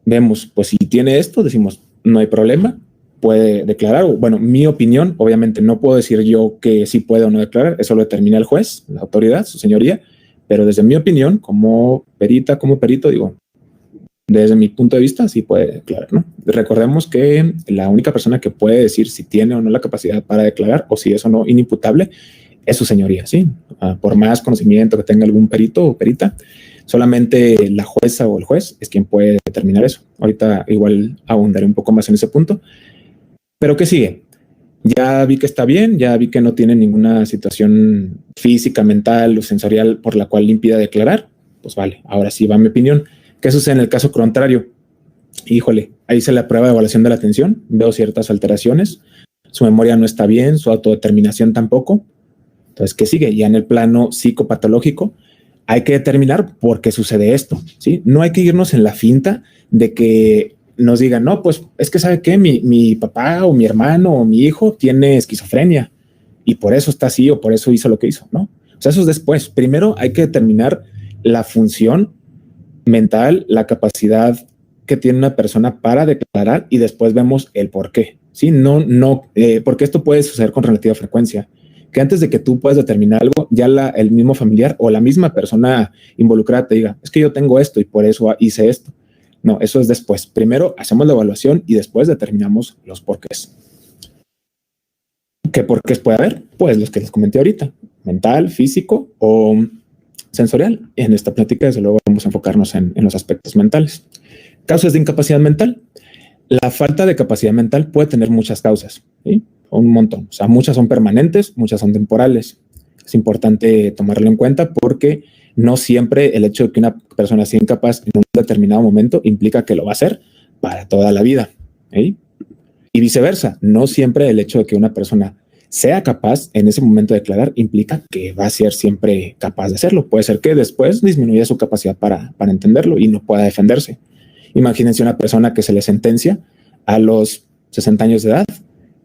vemos, pues si tiene esto, decimos, no hay problema, puede declarar. Bueno, mi opinión, obviamente no puedo decir yo que sí puede o no declarar, eso lo determina el juez, la autoridad, su señoría, pero desde mi opinión, como perito, digo, desde mi punto de vista, sí puede declarar, ¿no? Recordemos que la única persona que puede decir si tiene o no la capacidad para declarar o si es o no inimputable es su señoría, ¿sí? Por más conocimiento que tenga algún perito o perita, solamente la jueza o el juez es quien puede determinar eso. Ahorita igual abundaré un poco más en ese punto. Pero ¿qué sigue? Ya vi que está bien, ya vi que no tiene ninguna situación física, mental o sensorial por la cual le impida declarar. Pues vale, ahora sí va mi opinión. ¿Qué sucede en el caso contrario? Híjole, ahí se le aprueba de evaluación de la atención, veo ciertas alteraciones, su memoria no está bien, su autodeterminación tampoco. Entonces, ¿qué sigue? Ya en el plano psicopatológico, hay que determinar por qué sucede esto, ¿sí? No hay que irnos en la finta de que nos digan, no, pues es que ¿sabe qué? Mi papá o mi hermano o mi hijo tiene esquizofrenia y por eso está así o por eso hizo lo que hizo, ¿no? O sea, eso es después. Primero hay que determinar la función mental, la capacidad que tiene una persona para declarar y después vemos el por qué. Sí, porque esto puede suceder con relativa frecuencia, que antes de que tú puedas determinar algo, ya el mismo familiar o la misma persona involucrada te diga, es que yo tengo esto y por eso hice esto. No, eso es después. Primero hacemos la evaluación y después determinamos los porqués. ¿Qué porqués puede haber? Pues los que les comenté ahorita, mental, físico o sensorial. En esta plática, desde luego, vamos a enfocarnos en los aspectos mentales. Causas de incapacidad mental. La falta de capacidad mental puede tener muchas causas, ¿sí? Un montón. O sea, muchas son permanentes, muchas son temporales. Es importante tomarlo en cuenta porque no siempre el hecho de que una persona sea incapaz en un determinado momento implica que lo va a hacer para toda la vida, ¿sí? Y viceversa, no siempre el hecho de que una persona sea capaz en ese momento de declarar implica que va a ser siempre capaz de hacerlo. Puede ser que después disminuya su capacidad para entenderlo y no pueda defenderse. Imagínense una persona que se le sentencia a los 60 años de edad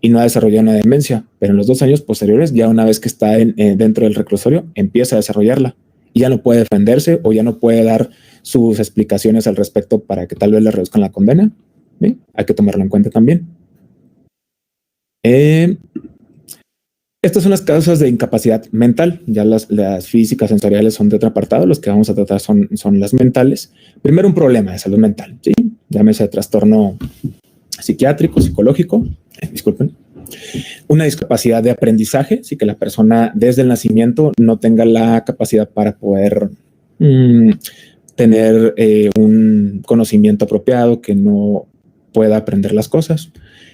y no ha desarrollado una demencia, pero en los 2 años posteriores, ya una vez que está dentro del reclusorio, empieza a desarrollarla y ya no puede defenderse o ya no puede dar sus explicaciones al respecto para que tal vez le reduzcan la condena. ¿Sí? Hay que tomarlo en cuenta también. Estas son las causas de incapacidad mental. Ya las físicas, sensoriales son de otro apartado. Los que vamos a tratar son las mentales. Primero, un problema de salud mental, ¿sí? Llámese trastorno psiquiátrico, psicológico, disculpen. Una discapacidad de aprendizaje, sí, que la persona desde el nacimiento no tenga la capacidad para poder tener un conocimiento apropiado, que no pueda aprender las cosas.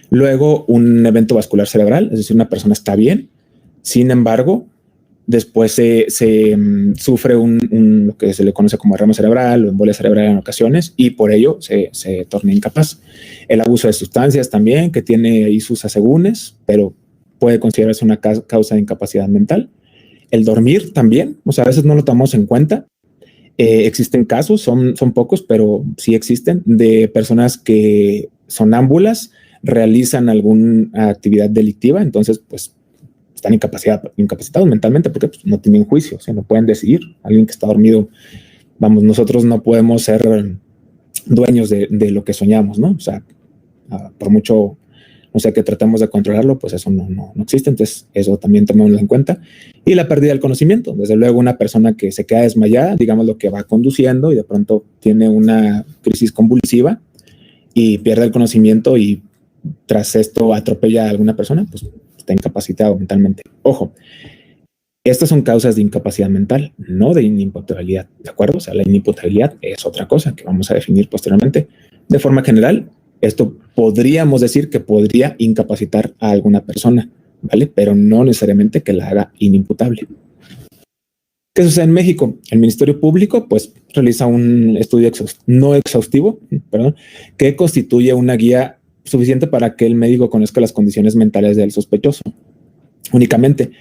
Luego, un evento vascular cerebral, es decir, una persona está bien, sin embargo, después se sufre lo que se le conoce como derrame cerebral o embolia cerebral en ocasiones y por ello se torna incapaz. El abuso de sustancias también, que tiene ahí sus asegúnes, pero puede considerarse una causa de incapacidad mental. El dormir también, o sea, a veces no lo tomamos en cuenta. Existen casos, son pocos, pero sí existen, de personas que sonámbulas realizan alguna actividad delictiva, entonces pues están incapacitados mentalmente porque pues, no tienen juicio, o sea, no pueden decidir. Alguien que está dormido, vamos, nosotros no podemos ser dueños de lo que soñamos, ¿no? O sea, por mucho, no sé, que tratemos de controlarlo, pues eso no existe, entonces eso también tomémoslo en cuenta. Y la pérdida del conocimiento, desde luego una persona que se queda desmayada, digamos lo que va conduciendo y de pronto tiene una crisis convulsiva y pierde el conocimiento y tras esto atropella a alguna persona, pues está incapacitado mentalmente. Ojo, estas son causas de incapacidad mental, no de inimputabilidad, ¿de acuerdo? O sea, la inimputabilidad es otra cosa que vamos a definir posteriormente. De forma general, esto podríamos decir que podría incapacitar a alguna persona, ¿vale? Pero no necesariamente que la haga inimputable. ¿Qué sucede en México? El Ministerio Público, pues, realiza un estudio no exhaustivo, que constituye una guía suficiente para que el médico conozca las condiciones mentales del sospechoso únicamente,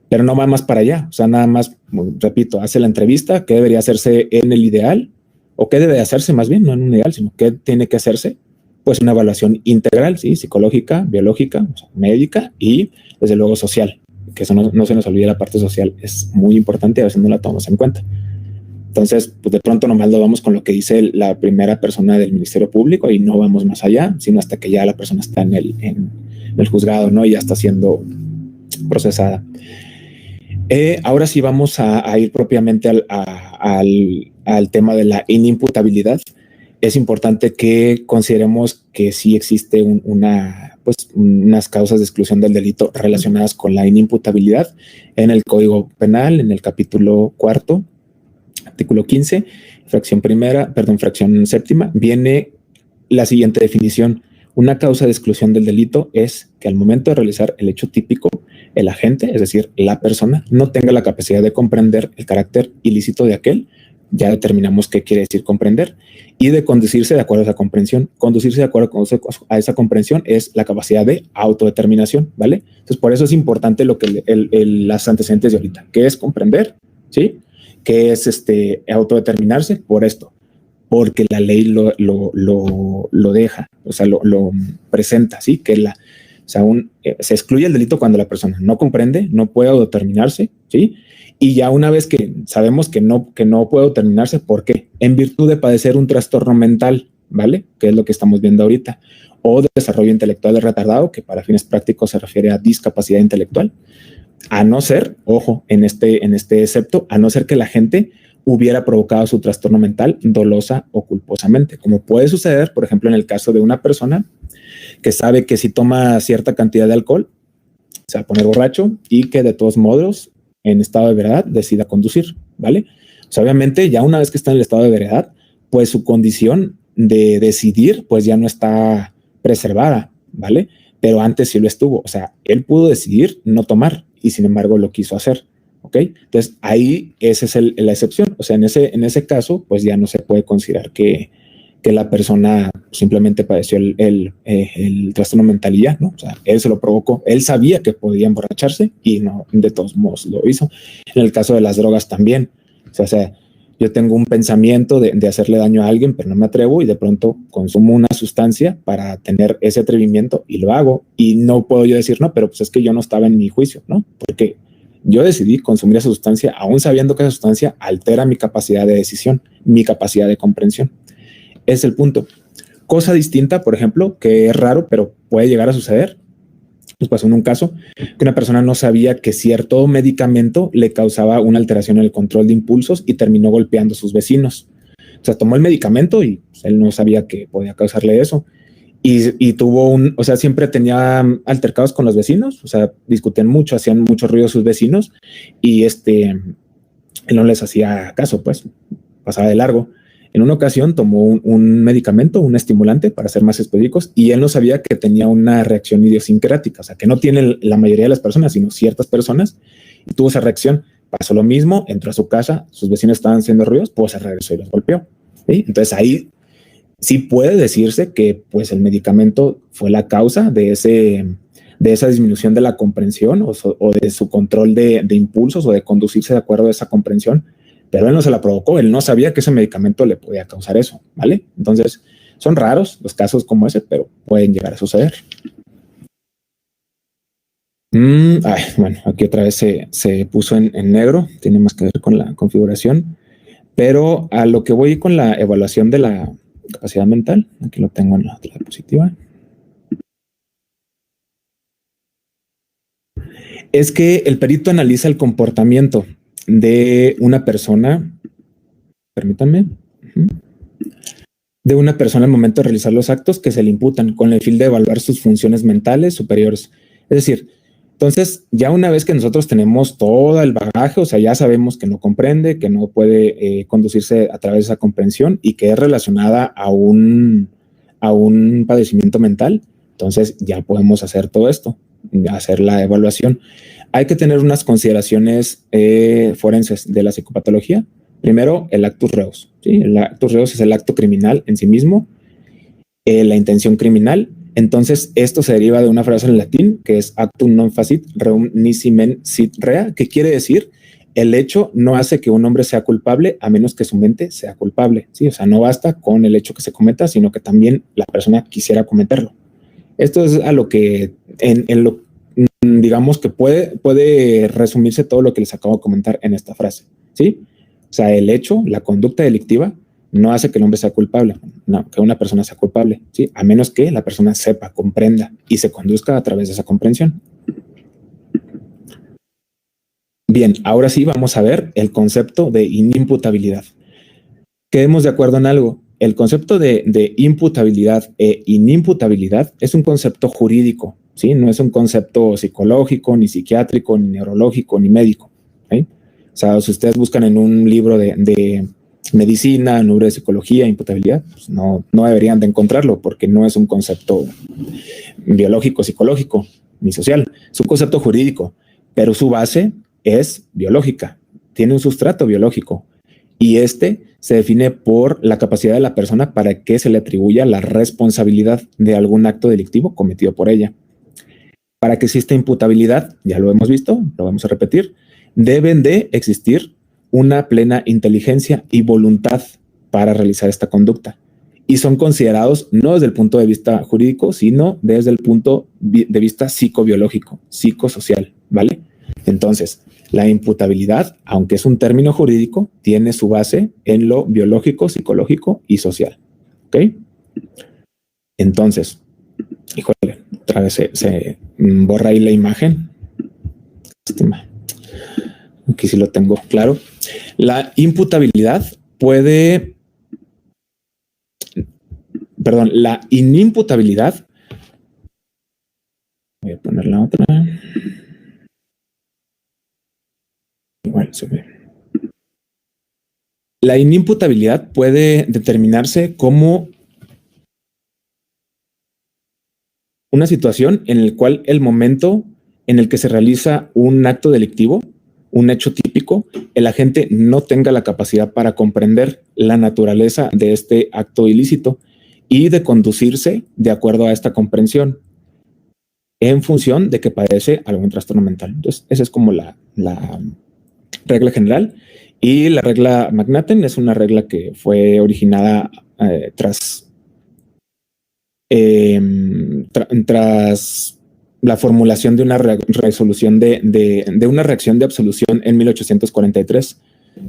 pero no va más para allá. O sea, nada más, repito, hace la entrevista, qué debería hacerse en el ideal o qué debe hacerse más bien, no en un ideal, sino qué tiene que hacerse, pues una evaluación integral, ¿sí? Psicológica, biológica, o sea, médica y desde luego social, que eso no se nos olvide, la parte social es muy importante y a veces no la tomamos en cuenta. Entonces, pues de pronto nomás lo vamos con lo que dice la primera persona del Ministerio Público y no vamos más allá, sino hasta que ya la persona está en el juzgado, ¿no? Y ya está siendo procesada. Ahora sí vamos a ir propiamente al tema de la inimputabilidad. Es importante que consideremos que sí existe unas causas de exclusión del delito relacionadas con la inimputabilidad en el Código Penal, en el capítulo 4, artículo 15, fracción séptima, viene la siguiente definición. Una causa de exclusión del delito es que al momento de realizar el hecho típico, el agente, es decir, la persona, no tenga la capacidad de comprender el carácter ilícito de aquel. Ya determinamos qué quiere decir comprender y de conducirse de acuerdo a esa comprensión. Conducirse de acuerdo a esa comprensión es la capacidad de autodeterminación, ¿vale? Entonces, por eso es importante lo que las antecedentes de ahorita. ¿Qué es comprender? ¿Sí? ¿Qué es autodeterminarse? Por esto, porque la ley lo deja. o sea, lo presenta, ¿sí? Que se excluye el delito cuando la persona no comprende, no puede autodeterminarse, ¿sí? Y ya una vez que sabemos que no puede autodeterminarse, ¿por qué? En virtud de padecer un trastorno mental, ¿vale? Que es lo que estamos viendo ahorita, o de desarrollo intelectual de retardado, que para fines prácticos se refiere a discapacidad intelectual, a no ser, ojo, en este excepto, a no ser que la gente hubiera provocado su trastorno mental dolosa o culposamente, como puede suceder, por ejemplo, en el caso de una persona que sabe que si toma cierta cantidad de alcohol se va a poner borracho y que de todos modos en estado de ebriedad decida conducir, ¿vale? O sea, obviamente ya una vez que está en el estado de ebriedad, pues su condición de decidir pues ya no está preservada, ¿vale? Pero antes sí lo estuvo, o sea, él pudo decidir no tomar y sin embargo lo quiso hacer, ¿ok? Entonces ahí esa es la excepción, o sea, en ese caso pues ya no se puede considerar que la persona simplemente padeció el trastorno mental y ya, ¿no? O sea, él se lo provocó, él sabía que podía emborracharse y no, de todos modos lo hizo. En el caso de las drogas también, o sea yo tengo un pensamiento de hacerle daño a alguien, pero no me atrevo y de pronto consumo una sustancia para tener ese atrevimiento y lo hago y no puedo yo decir, no, pero pues es que yo no estaba en mi juicio, ¿no? Porque yo decidí consumir esa sustancia aún sabiendo que esa sustancia altera mi capacidad de decisión, mi capacidad de comprensión. Es el punto. Cosa distinta, por ejemplo, que es raro, pero puede llegar a suceder. Pues pasó en un caso que una persona no sabía que cierto medicamento le causaba una alteración en el control de impulsos y terminó golpeando a sus vecinos. O sea, tomó el medicamento y pues, él no sabía que podía causarle eso. Y tuvo o sea, siempre tenía altercados con los vecinos, o sea, discutían mucho, hacían mucho ruido sus vecinos y él no les hacía caso, pues pasaba de largo. En una ocasión tomó un medicamento, un estimulante, para ser más específicos, y él no sabía que tenía una reacción idiosincrática, o sea, que no tiene la mayoría de las personas, sino ciertas personas, y tuvo esa reacción. Pasó lo mismo, entró a su casa, sus vecinos estaban haciendo ruidos, pues se regresó y los golpeó, ¿sí? Entonces ahí sí puede decirse que pues el medicamento fue la causa de esa disminución de la comprensión o de su control de impulsos o de conducirse de acuerdo a esa comprensión, pero él no se la provocó, él no sabía que ese medicamento le podía causar eso, ¿vale? Entonces, son raros los casos como ese, pero pueden llegar a suceder. Bueno, aquí otra vez se puso en negro, tiene más que ver con la configuración, pero a lo que voy con la evaluación de la capacidad mental, aquí lo tengo en la diapositiva, es que el perito analiza el comportamiento de una persona, permítanme, de una persona al momento de realizar los actos que se le imputan con el fin de evaluar sus funciones mentales superiores. Es decir, entonces ya una vez que nosotros tenemos todo el bagaje, o sea, ya sabemos que no comprende, que no puede conducirse a través de esa comprensión y que es relacionada a un padecimiento mental, entonces ya podemos hacer todo esto, hacer la evaluación. Hay que tener unas consideraciones forenses de la psicopatología. Primero, el actus reus. ¿Sí? El actus reus es el acto criminal en sí mismo, la intención criminal. Entonces, esto se deriva de una frase en latín que es actum non facit reum nisi men sit rea, que quiere decir el hecho no hace que un hombre sea culpable a menos que su mente sea culpable. ¿Sí? O sea, no basta con el hecho que se cometa, sino que también la persona quisiera cometerlo. Esto es a lo que digamos que puede resumirse todo lo que les acabo de comentar en esta frase, ¿sí? O sea, el hecho, la conducta delictiva no hace que el hombre sea culpable, no, que una persona sea culpable, ¿sí? A menos que la persona sepa, comprenda y se conduzca a través de esa comprensión. Bien, ahora sí vamos a ver el concepto de inimputabilidad. Quedemos de acuerdo en algo. El concepto de imputabilidad e inimputabilidad es un concepto jurídico, ¿sí? No es un concepto psicológico, ni psiquiátrico, ni neurológico, ni médico, ¿sí? O sea, si ustedes buscan en un libro de medicina, en un libro de psicología, imputabilidad, pues no deberían de encontrarlo porque no es un concepto biológico, psicológico, ni social. Es un concepto jurídico, pero su base es biológica, tiene un sustrato biológico y se define por la capacidad de la persona para que se le atribuya la responsabilidad de algún acto delictivo cometido por ella. Para que exista imputabilidad, ya lo hemos visto, lo vamos a repetir, deben de existir una plena inteligencia y voluntad para realizar esta conducta y son considerados no desde el punto de vista jurídico, sino desde el punto de vista psicobiológico, psicosocial, ¿vale? Entonces, la imputabilidad, aunque es un término jurídico, tiene su base en lo biológico, psicológico y social, ¿ok? Entonces, híjole, otra vez se borra ahí la imagen. Lástima. Aquí sí lo tengo claro. La imputabilidad la inimputabilidad. Voy a poner la otra. Igual se ve. La inimputabilidad puede determinarse como una situación en la cual el momento en el que se realiza un acto delictivo, un hecho típico, el agente no tenga la capacidad para comprender la naturaleza de este acto ilícito y de conducirse de acuerdo a esta comprensión en función de que padece algún trastorno mental. Entonces, esa es como la regla general. Y la regla Magnaten es una regla que fue originada tras la formulación de una resolución de una reacción de absolución en 1843.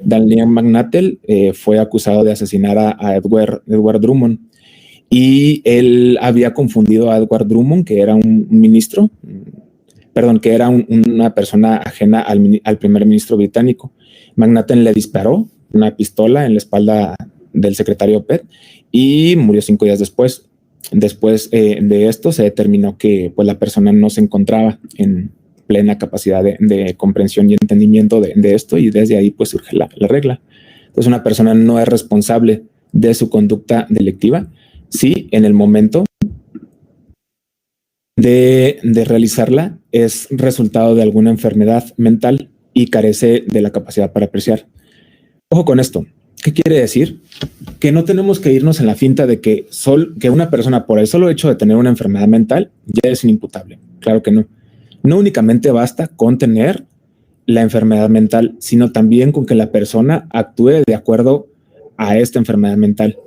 Daniel Magnatel fue acusado de asesinar a Edward Drummond, y él había confundido a Edward Drummond, que era un ministro, que era una persona ajena al primer ministro británico. Magnaten le disparó una pistola en la espalda del secretario Pett y murió 5 días después. Después de esto se determinó que pues, la persona no se encontraba en plena capacidad de comprensión y entendimiento de esto, y desde ahí pues surge la regla. Entonces una persona no es responsable de su conducta delictiva si en el momento de realizarla es resultado de alguna enfermedad mental y carece de la capacidad para apreciar. Ojo con esto. ¿Qué quiere decir? Que no tenemos que irnos en la finta de que una persona por el solo hecho de tener una enfermedad mental ya es inimputable. Claro que no. No únicamente basta con tener la enfermedad mental, sino también con que la persona actúe de acuerdo a esta enfermedad mental.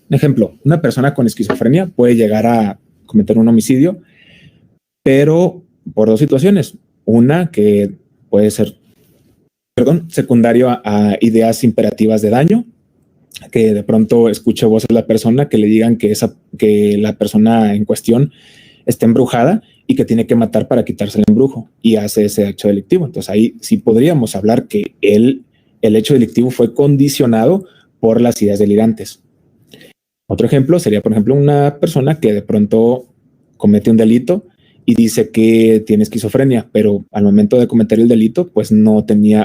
Un ejemplo, una persona con esquizofrenia puede llegar a cometer un homicidio, pero por 2 situaciones. Una que puede ser secundario a ideas imperativas de daño, que de pronto escuche voces de la persona que le digan que la persona en cuestión está embrujada y que tiene que matar para quitarse el embrujo, y hace ese hecho delictivo. Entonces ahí sí podríamos hablar que el hecho delictivo fue condicionado por las ideas delirantes. Otro ejemplo sería, por ejemplo, una persona que de pronto comete un delito y dice que tiene esquizofrenia, pero al momento de cometer el delito, pues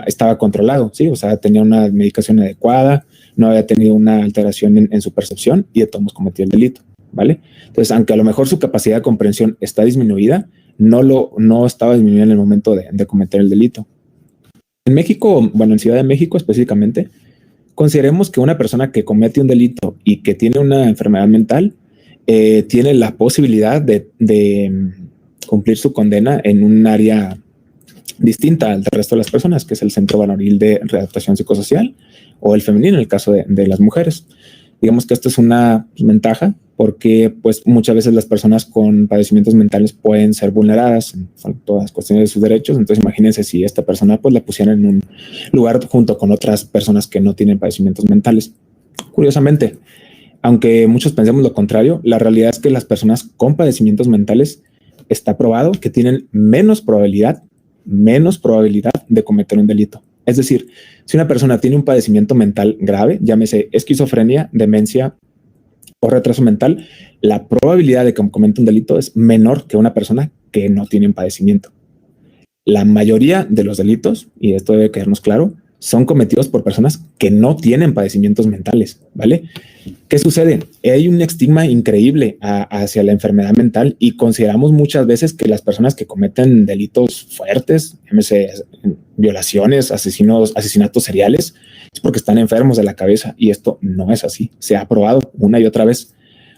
estaba controlado, ¿sí? O sea, tenía una medicación adecuada, no había tenido una alteración en su percepción, y de todos modos cometió el delito, ¿vale? Entonces, aunque a lo mejor su capacidad de comprensión está disminuida, no estaba disminuida en el momento de cometer el delito. En México, en Ciudad de México específicamente, consideremos que una persona que comete un delito y que tiene una enfermedad mental tiene la posibilidad de cumplir su condena en un área distinta al del resto de las personas, que es el Centro Varonil de Readaptación Psicosocial, o el femenino en el caso de las mujeres. Digamos que esto es una ventaja porque pues muchas veces las personas con padecimientos mentales pueden ser vulneradas en todas las cuestiones de sus derechos. Entonces imagínense si esta persona pues la pusieran en un lugar junto con otras personas que no tienen padecimientos mentales. Curiosamente, aunque muchos pensemos lo contrario, la realidad es que las personas con padecimientos mentales está probado que tienen menos probabilidad de cometer un delito. Es decir, si una persona tiene un padecimiento mental grave, llámese esquizofrenia, demencia o retraso mental, la probabilidad de que cometa un delito es menor que una persona que no tiene un padecimiento. La mayoría de los delitos, y esto debe quedarnos claro, son cometidos por personas que no tienen padecimientos mentales, ¿vale? ¿Qué sucede? Hay un estigma increíble hacia la enfermedad mental, y consideramos muchas veces que las personas que cometen delitos fuertes, violaciones, asesinatos seriales, es porque están enfermos de la cabeza, y esto no es así. Se ha probado una y otra vez.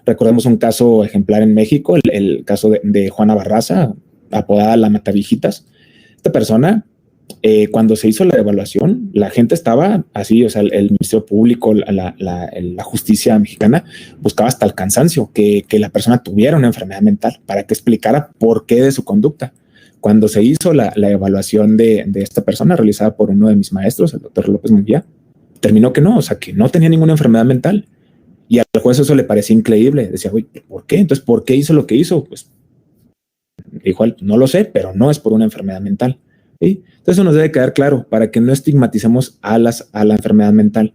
Recordemos un caso ejemplar en México, el caso de Juana Barraza, apodada la Mataviejitas. Esta persona cuando se hizo la evaluación, la gente estaba así, o sea, el Ministerio Público, la justicia mexicana buscaba hasta el cansancio que la persona tuviera una enfermedad mental para que explicara por qué de su conducta. Cuando se hizo la evaluación de esta persona realizada por uno de mis maestros, el doctor López Munguía, terminó que no, o sea, que no tenía ninguna enfermedad mental. Y al juez eso le parecía increíble. Decía, güey, ¿por qué? Entonces, ¿por qué hizo lo que hizo? Pues, igual, no lo sé, pero no es por una enfermedad mental. ¿Sí? Entonces eso nos debe quedar claro para que no estigmaticemos a la enfermedad mental.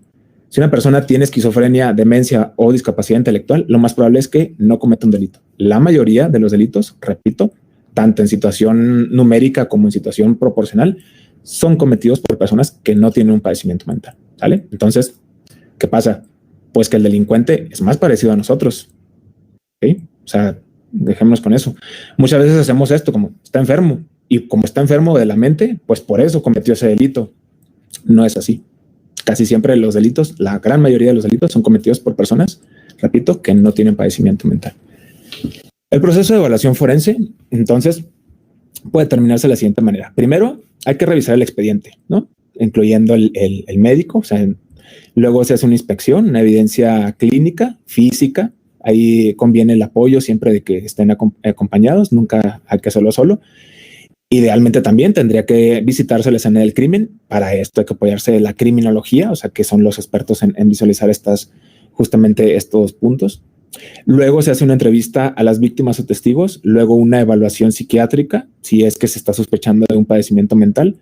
Si una persona tiene esquizofrenia, demencia o discapacidad intelectual, lo más probable es que no cometa un delito. La mayoría de los delitos, repito, tanto en situación numérica como en situación proporcional, son cometidos por personas que no tienen un padecimiento mental. ¿Sale? Entonces, ¿qué pasa? Pues que el delincuente es más parecido a nosotros. ¿Sí? O sea, dejémonos con eso. Muchas veces hacemos esto como está enfermo. Y como está enfermo de la mente, pues por eso cometió ese delito. No es así. Casi siempre los delitos, la gran mayoría de los delitos son cometidos por personas, repito, que no tienen padecimiento mental. El proceso de evaluación forense, entonces, puede terminarse de la siguiente manera. Primero, hay que revisar el expediente, ¿no? Incluyendo el médico. O sea, luego se hace una inspección, una evidencia clínica, física. Ahí conviene el apoyo siempre de que estén acompañados. Nunca hay que hacerlo solo. Idealmente también tendría que visitarse la escena del crimen. Para esto hay que apoyarse de la criminología, o sea, que son los expertos en visualizar justamente estos puntos. Luego se hace una entrevista a las víctimas o testigos, luego una evaluación psiquiátrica, si es que se está sospechando de un padecimiento mental.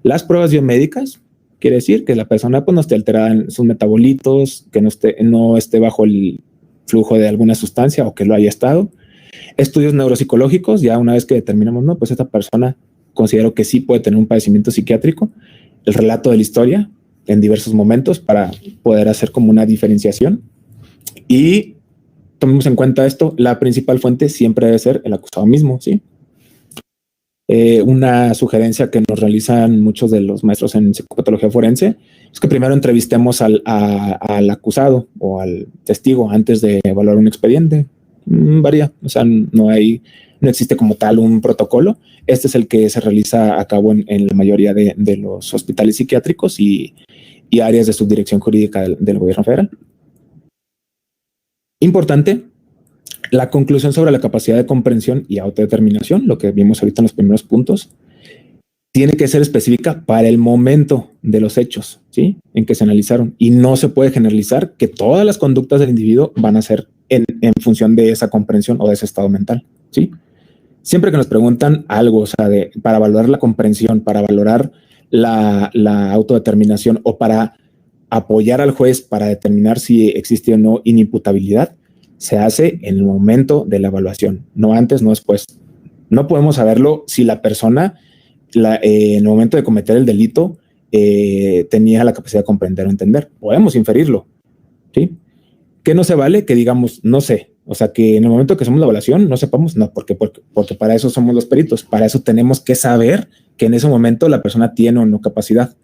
Las pruebas biomédicas, quiere decir que la persona pues, no esté alterada en sus metabolitos, que no esté bajo el flujo de alguna sustancia o que lo haya estado. Estudios neuropsicológicos, ya una vez que determinamos, no, pues esta persona considero que sí puede tener un padecimiento psiquiátrico. El relato de la historia en diversos momentos para poder hacer como una diferenciación. Y tomemos en cuenta esto, la principal fuente siempre debe ser el acusado mismo, ¿sí? Una sugerencia que nos realizan muchos de los maestros en psicopatología forense es que primero entrevistemos al acusado o al testigo antes de evaluar un expediente. Varía, o sea, no existe como tal un protocolo. Este es el que se realiza a cabo en la mayoría de los hospitales psiquiátricos y áreas de subdirección jurídica del gobierno federal. Importante, la conclusión sobre la capacidad de comprensión y autodeterminación, lo que vimos ahorita en los primeros puntos, tiene que ser específica para el momento de los hechos, ¿sí? En que se analizaron. Y no se puede generalizar que todas las conductas del individuo van a ser en función de esa comprensión o de ese estado mental, ¿sí? Siempre que nos preguntan algo, o sea, para valorar la comprensión, para valorar la autodeterminación o para apoyar al juez para determinar si existe o no inimputabilidad, se hace en el momento de la evaluación, no antes, no después. No podemos saberlo si la persona en el momento de cometer el delito tenía la capacidad de comprender o entender. Podemos inferirlo, ¿sí? ¿Qué no se vale? Que digamos, no sé. O sea, que en el momento que hacemos la evaluación no sepamos, no, porque para eso somos los peritos. Para eso tenemos que saber que en ese momento la persona tiene o no capacidad.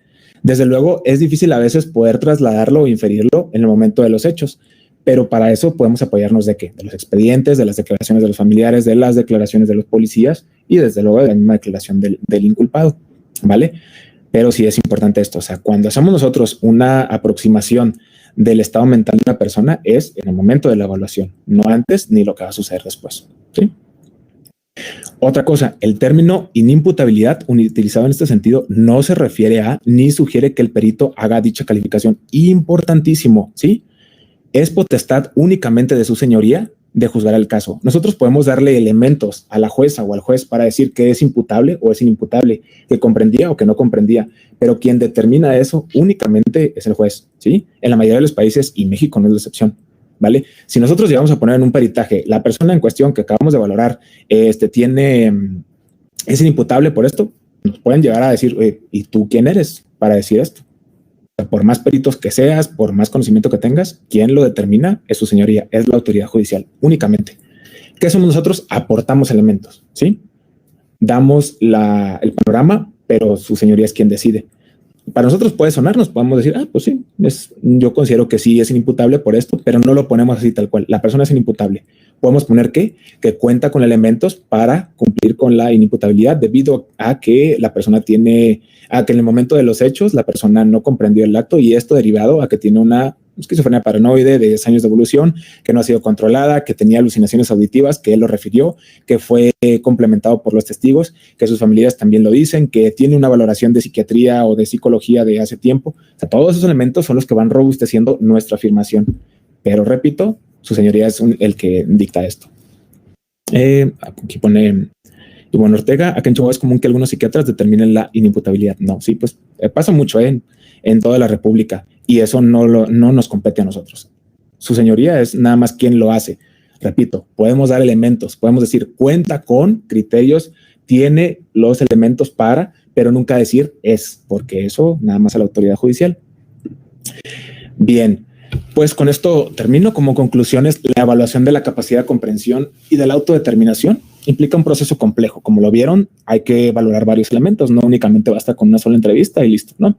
Desde luego, es difícil a veces poder trasladarlo o inferirlo en el momento de los hechos, pero para eso podemos apoyarnos ¿de qué? De los expedientes, de las declaraciones de los familiares, de las declaraciones de los policías y desde luego de la misma declaración del inculpado, ¿vale? Pero sí es importante esto, o sea, cuando hacemos nosotros una aproximación del estado mental de una persona es en el momento de la evaluación, no antes ni lo que va a suceder después, ¿sí? Otra cosa, el término inimputabilidad utilizado en este sentido no se refiere a ni sugiere que el perito haga dicha calificación. Importantísimo, ¿sí? Es potestad únicamente de su señoría de juzgar el caso. Nosotros podemos darle elementos a la jueza o al juez para decir que es imputable o es inimputable, que comprendía o que no comprendía, pero quien determina eso únicamente es el juez, ¿sí? En la mayoría de los países, y México no es la excepción, ¿vale? Si nosotros llegamos a poner en un peritaje, la persona en cuestión que acabamos de valorar es inimputable por esto, nos pueden llegar a decir, ¿y tú quién eres para decir esto? Por más peritos que seas, por más conocimiento que tengas, quien lo determina es su señoría, es la autoridad judicial únicamente. ¿Qué somos nosotros? Aportamos elementos, ¿sí? Damos el panorama, pero su señoría es quien decide. Para nosotros puede sonarnos, podemos decir, pues sí, yo considero que sí es inimputable por esto, pero no lo ponemos así tal cual. La persona es inimputable. podemos poner que cuenta con elementos para cumplir con la inimputabilidad debido a que la persona que en el momento de los hechos la persona no comprendió el acto, y esto derivado a que tiene una esquizofrenia paranoide de 10 años de evolución, que no ha sido controlada, que tenía alucinaciones auditivas, que él lo refirió, que fue complementado por los testigos, que sus familiares también lo dicen, que tiene una valoración de psiquiatría o de psicología de hace tiempo. O sea, todos esos elementos son los que van robusteciendo nuestra afirmación. Pero repito, su señoría es el que dicta esto. Aquí pone Ivonne Ortega, acá en Chihuahua es común que algunos psiquiatras determinen la inimputabilidad. No, sí, pues pasa mucho en toda la República, y eso no nos compete a nosotros. Su señoría es nada más quien lo hace. Repito, podemos dar elementos, podemos decir cuenta con criterios, tiene los elementos para, pero nunca decir es, porque eso nada más a la autoridad judicial. Bien, pues con esto termino. Como conclusiones, la evaluación de la capacidad de comprensión y de la autodeterminación implica un proceso complejo. Como lo vieron, hay que valorar varios elementos, no únicamente basta con una sola entrevista y listo, ¿no?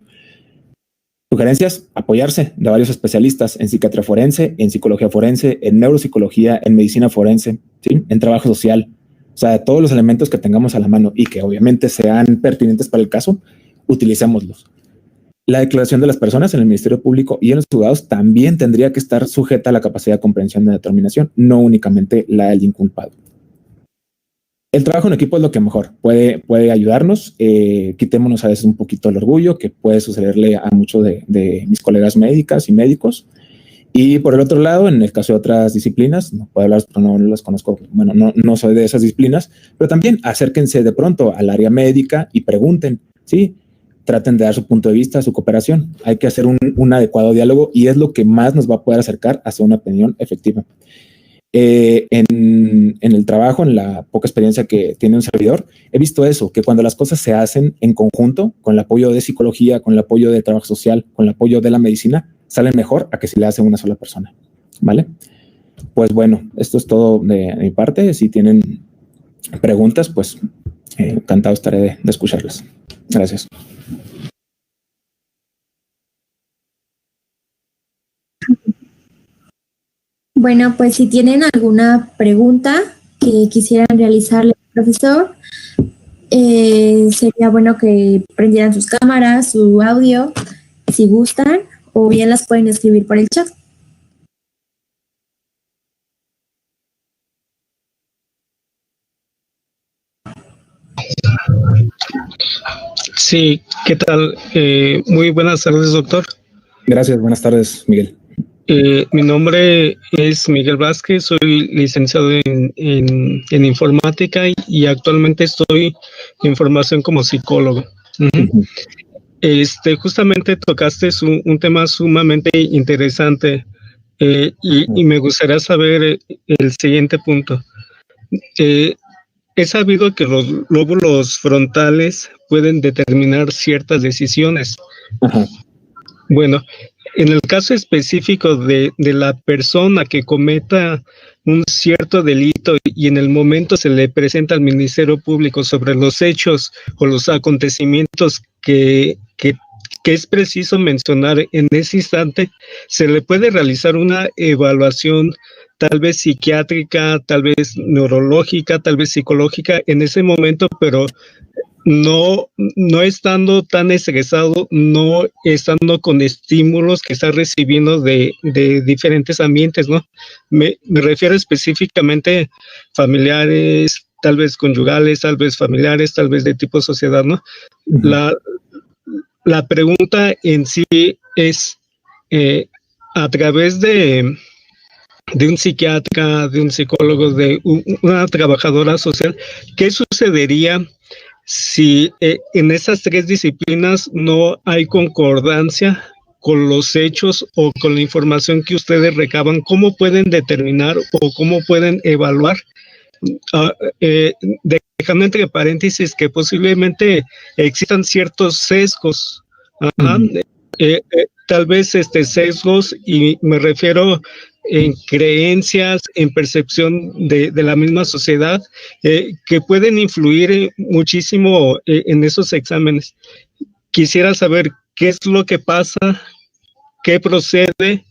Sugerencias: apoyarse de varios especialistas en psiquiatría forense, en psicología forense, en neuropsicología, en medicina forense, ¿sí? En trabajo social. O sea, todos los elementos que tengamos a la mano y que obviamente sean pertinentes para el caso, utilicémoslos. La declaración de las personas en el Ministerio Público y en los juzgados también tendría que estar sujeta a la capacidad de comprensión de determinación, no únicamente la del inculpado. El trabajo en equipo es lo que mejor puede ayudarnos. Quitémonos a veces un poquito el orgullo que puede sucederle a muchos de mis colegas médicas y médicos. Y por el otro lado, en el caso de otras disciplinas, no puedo hablar, pero no las conozco, bueno, no soy de esas disciplinas, pero también acérquense de pronto al área médica y pregunten, ¿sí? Traten de dar su punto de vista, su cooperación. Hay que hacer un adecuado diálogo, y es lo que más nos va a poder acercar hacia una opinión efectiva. En el trabajo, en la poca experiencia que tiene un servidor, he visto eso, que cuando las cosas se hacen en conjunto, con el apoyo de psicología, con el apoyo de trabajo social, con el apoyo de la medicina, salen mejor a que si le hace una sola persona, ¿vale? Pues bueno, esto es todo de mi parte. Si tienen preguntas, pues encantado estaré de escucharlas. Gracias. Bueno, pues si tienen alguna pregunta que quisieran realizarle al profesor, sería bueno que prendieran sus cámaras, su audio, si gustan, o bien las pueden escribir por el chat. Sí, ¿qué tal? Muy buenas tardes, doctor. Gracias, buenas tardes, Miguel. Mi nombre es Miguel Vázquez, soy licenciado en informática y actualmente estoy en formación como psicólogo. Uh-huh. Justamente tocaste un tema sumamente interesante y me gustaría saber el siguiente punto. He sabido que los lóbulos frontales pueden determinar ciertas decisiones. Ajá. Bueno, en el caso específico de la persona que cometa un cierto delito y en el momento se le presenta al Ministerio Público sobre los hechos o los acontecimientos que es preciso mencionar en ese instante, se le puede realizar una evaluación tal vez psiquiátrica, tal vez neurológica, tal vez psicológica en ese momento, pero no estando tan estresado, no estando con estímulos que está recibiendo de diferentes ambientes, ¿no? Me refiero específicamente familiares, tal vez conyugales, tal vez familiares, tal vez de tipo sociedad, ¿no? Uh-huh. La pregunta en sí es, a través de un psiquiatra, de un psicólogo, de una trabajadora social, ¿qué sucedería si en esas tres disciplinas no hay concordancia con los hechos o con la información que ustedes recaban? ¿Cómo pueden determinar o cómo pueden evaluar? Dejando entre paréntesis que posiblemente existan ciertos sesgos. Ajá. Tal vez sesgos, y me refiero en creencias, en percepción de la misma sociedad, que pueden influir muchísimo en esos exámenes. Quisiera saber qué es lo que pasa, qué procede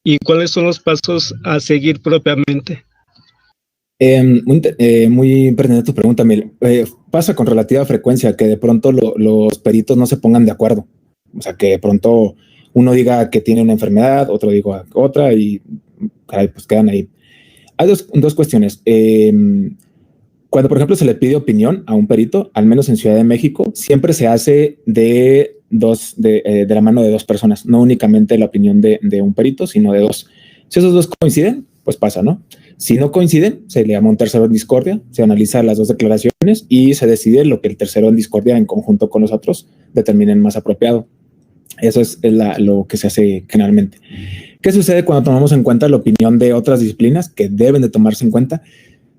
y cuáles son los pasos a seguir propiamente. Muy pertinente tu pregunta, Mil. Pasa con relativa frecuencia que de pronto los peritos no se pongan de acuerdo. O sea, que de pronto uno diga que tiene una enfermedad, otro diga otra y caray, pues quedan ahí. Hay dos cuestiones. Cuando, por ejemplo, se le pide opinión a un perito, al menos en Ciudad de México, siempre se hace de la mano de dos personas, no únicamente la opinión de un perito, sino de dos. Si esos dos coinciden, pues pasa, ¿no? Si no coinciden, se le llama un tercero en discordia, se analiza las dos declaraciones y se decide lo que el tercero en discordia en conjunto con los otros determinen más apropiado. Eso es lo que se hace generalmente. ¿Qué sucede cuando tomamos en cuenta la opinión de otras disciplinas que deben de tomarse en cuenta?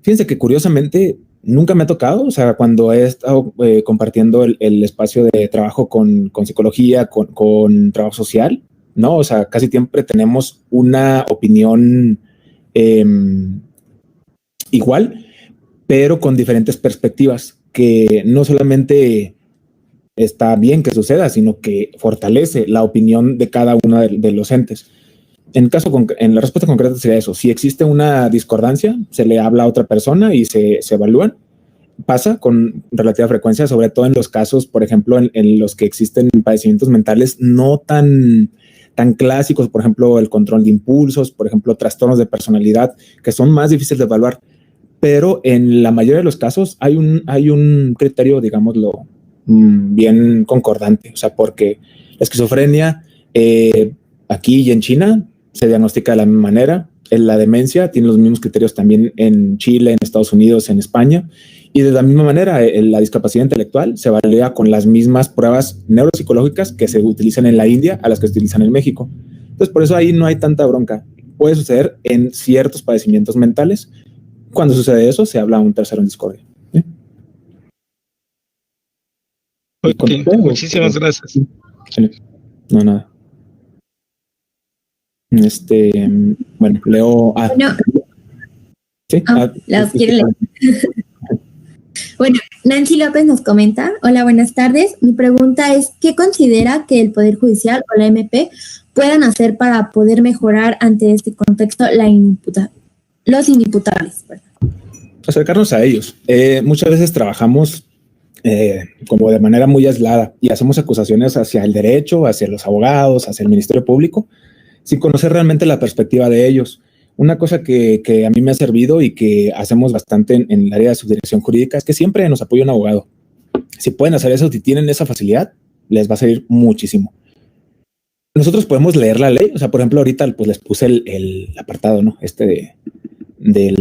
Fíjense que curiosamente nunca me ha tocado, o sea, cuando he estado compartiendo el espacio de trabajo con psicología, con trabajo social, ¿no? O sea, casi siempre tenemos una opinión igual, pero con diferentes perspectivas, que no solamente está bien que suceda, sino que fortalece la opinión de cada uno de los entes. En la respuesta concreta sería eso. Si existe una discordancia, se le habla a otra persona y se evalúan. Pasa con relativa frecuencia, sobre todo en los casos, por ejemplo, en los que existen padecimientos mentales no tan clásicos, por ejemplo, el control de impulsos, por ejemplo, trastornos de personalidad, que son más difíciles de evaluar. Pero en la mayoría de los casos hay un criterio, digámoslo, bien concordante. O sea, porque la esquizofrenia aquí y en China se diagnostica de la misma manera. La demencia tiene los mismos criterios también en Chile, en Estados Unidos, en España. Y de la misma manera, la discapacidad intelectual se evalúa con las mismas pruebas neuropsicológicas que se utilizan en la India a las que se utilizan en México. Entonces, por eso ahí no hay tanta bronca. Puede suceder en ciertos padecimientos mentales. Cuando sucede eso, se habla a un tercero en discordia. Okay. Muchísimas gracias. No, nada. Bueno, leo. ¿Sí? Las quiere leer. Bueno, Nancy López nos comenta: hola, buenas tardes. Mi pregunta es, ¿qué considera que el Poder Judicial o la MP puedan hacer para poder mejorar ante este contexto los inimputables? Acercarnos a ellos. Muchas veces trabajamos como de manera muy aislada y hacemos acusaciones hacia el derecho, hacia los abogados, hacia el Ministerio Público, sin conocer realmente la perspectiva de ellos. Una cosa que a mí me ha servido y que hacemos bastante en el área de subdirección jurídica es que siempre nos apoya un abogado. Si pueden hacer eso, si tienen esa facilidad, les va a servir muchísimo. Nosotros podemos leer la ley. O sea, por ejemplo, ahorita pues les puse el apartado, ¿no? De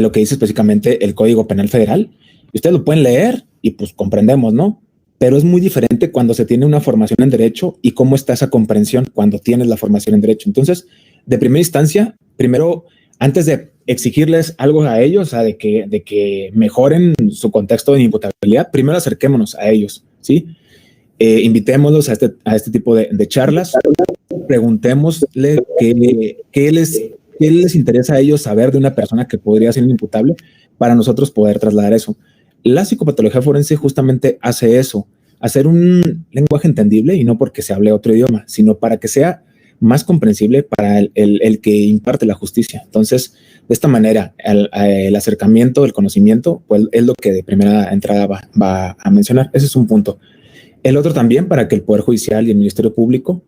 lo que dice específicamente el Código Penal Federal. Y ustedes lo pueden leer y pues comprendemos, ¿no? Pero es muy diferente cuando se tiene una formación en derecho y cómo está esa comprensión cuando tienes la formación en derecho. Entonces, de primera instancia, primero, antes de exigirles algo a ellos, o sea, de que mejoren su contexto de inimputabilidad, primero acerquémonos a ellos, ¿sí? Invitémoslos a este tipo de charlas, preguntémosle qué les interesa a ellos saber de una persona que podría ser inimputable para nosotros poder trasladar eso. La psicopatología forense justamente hace eso, hacer un lenguaje entendible y no porque se hable otro idioma, sino para que sea más comprensible para el que imparte la justicia. Entonces, de esta manera, el acercamiento, el conocimiento, pues es lo que de primera entrada va a mencionar. Ese es un punto. El otro también, para que el Poder Judicial y el Ministerio Público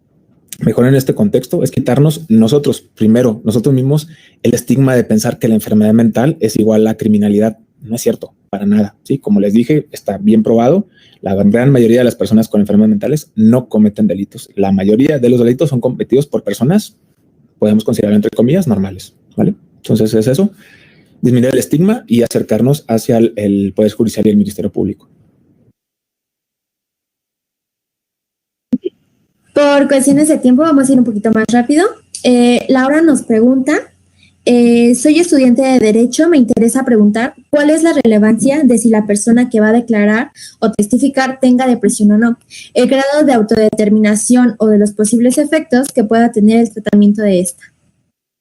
mejoren este contexto, es quitarnos nosotros mismos, el estigma de pensar que la enfermedad mental es igual a criminalidad. No es cierto, para nada. Sí, como les dije, está bien probado. La gran mayoría de las personas con enfermedades mentales no cometen delitos. La mayoría de los delitos son cometidos por personas, podemos considerar entre comillas, normales, ¿vale? Entonces es eso, disminuir el estigma y acercarnos hacia el Poder Judicial y el Ministerio Público. Por cuestiones de tiempo vamos a ir un poquito más rápido. Laura nos pregunta: soy estudiante de Derecho, me interesa preguntar cuál es la relevancia de si la persona que va a declarar o testificar tenga depresión o no, el grado de autodeterminación o de los posibles efectos que pueda tener el tratamiento de esta.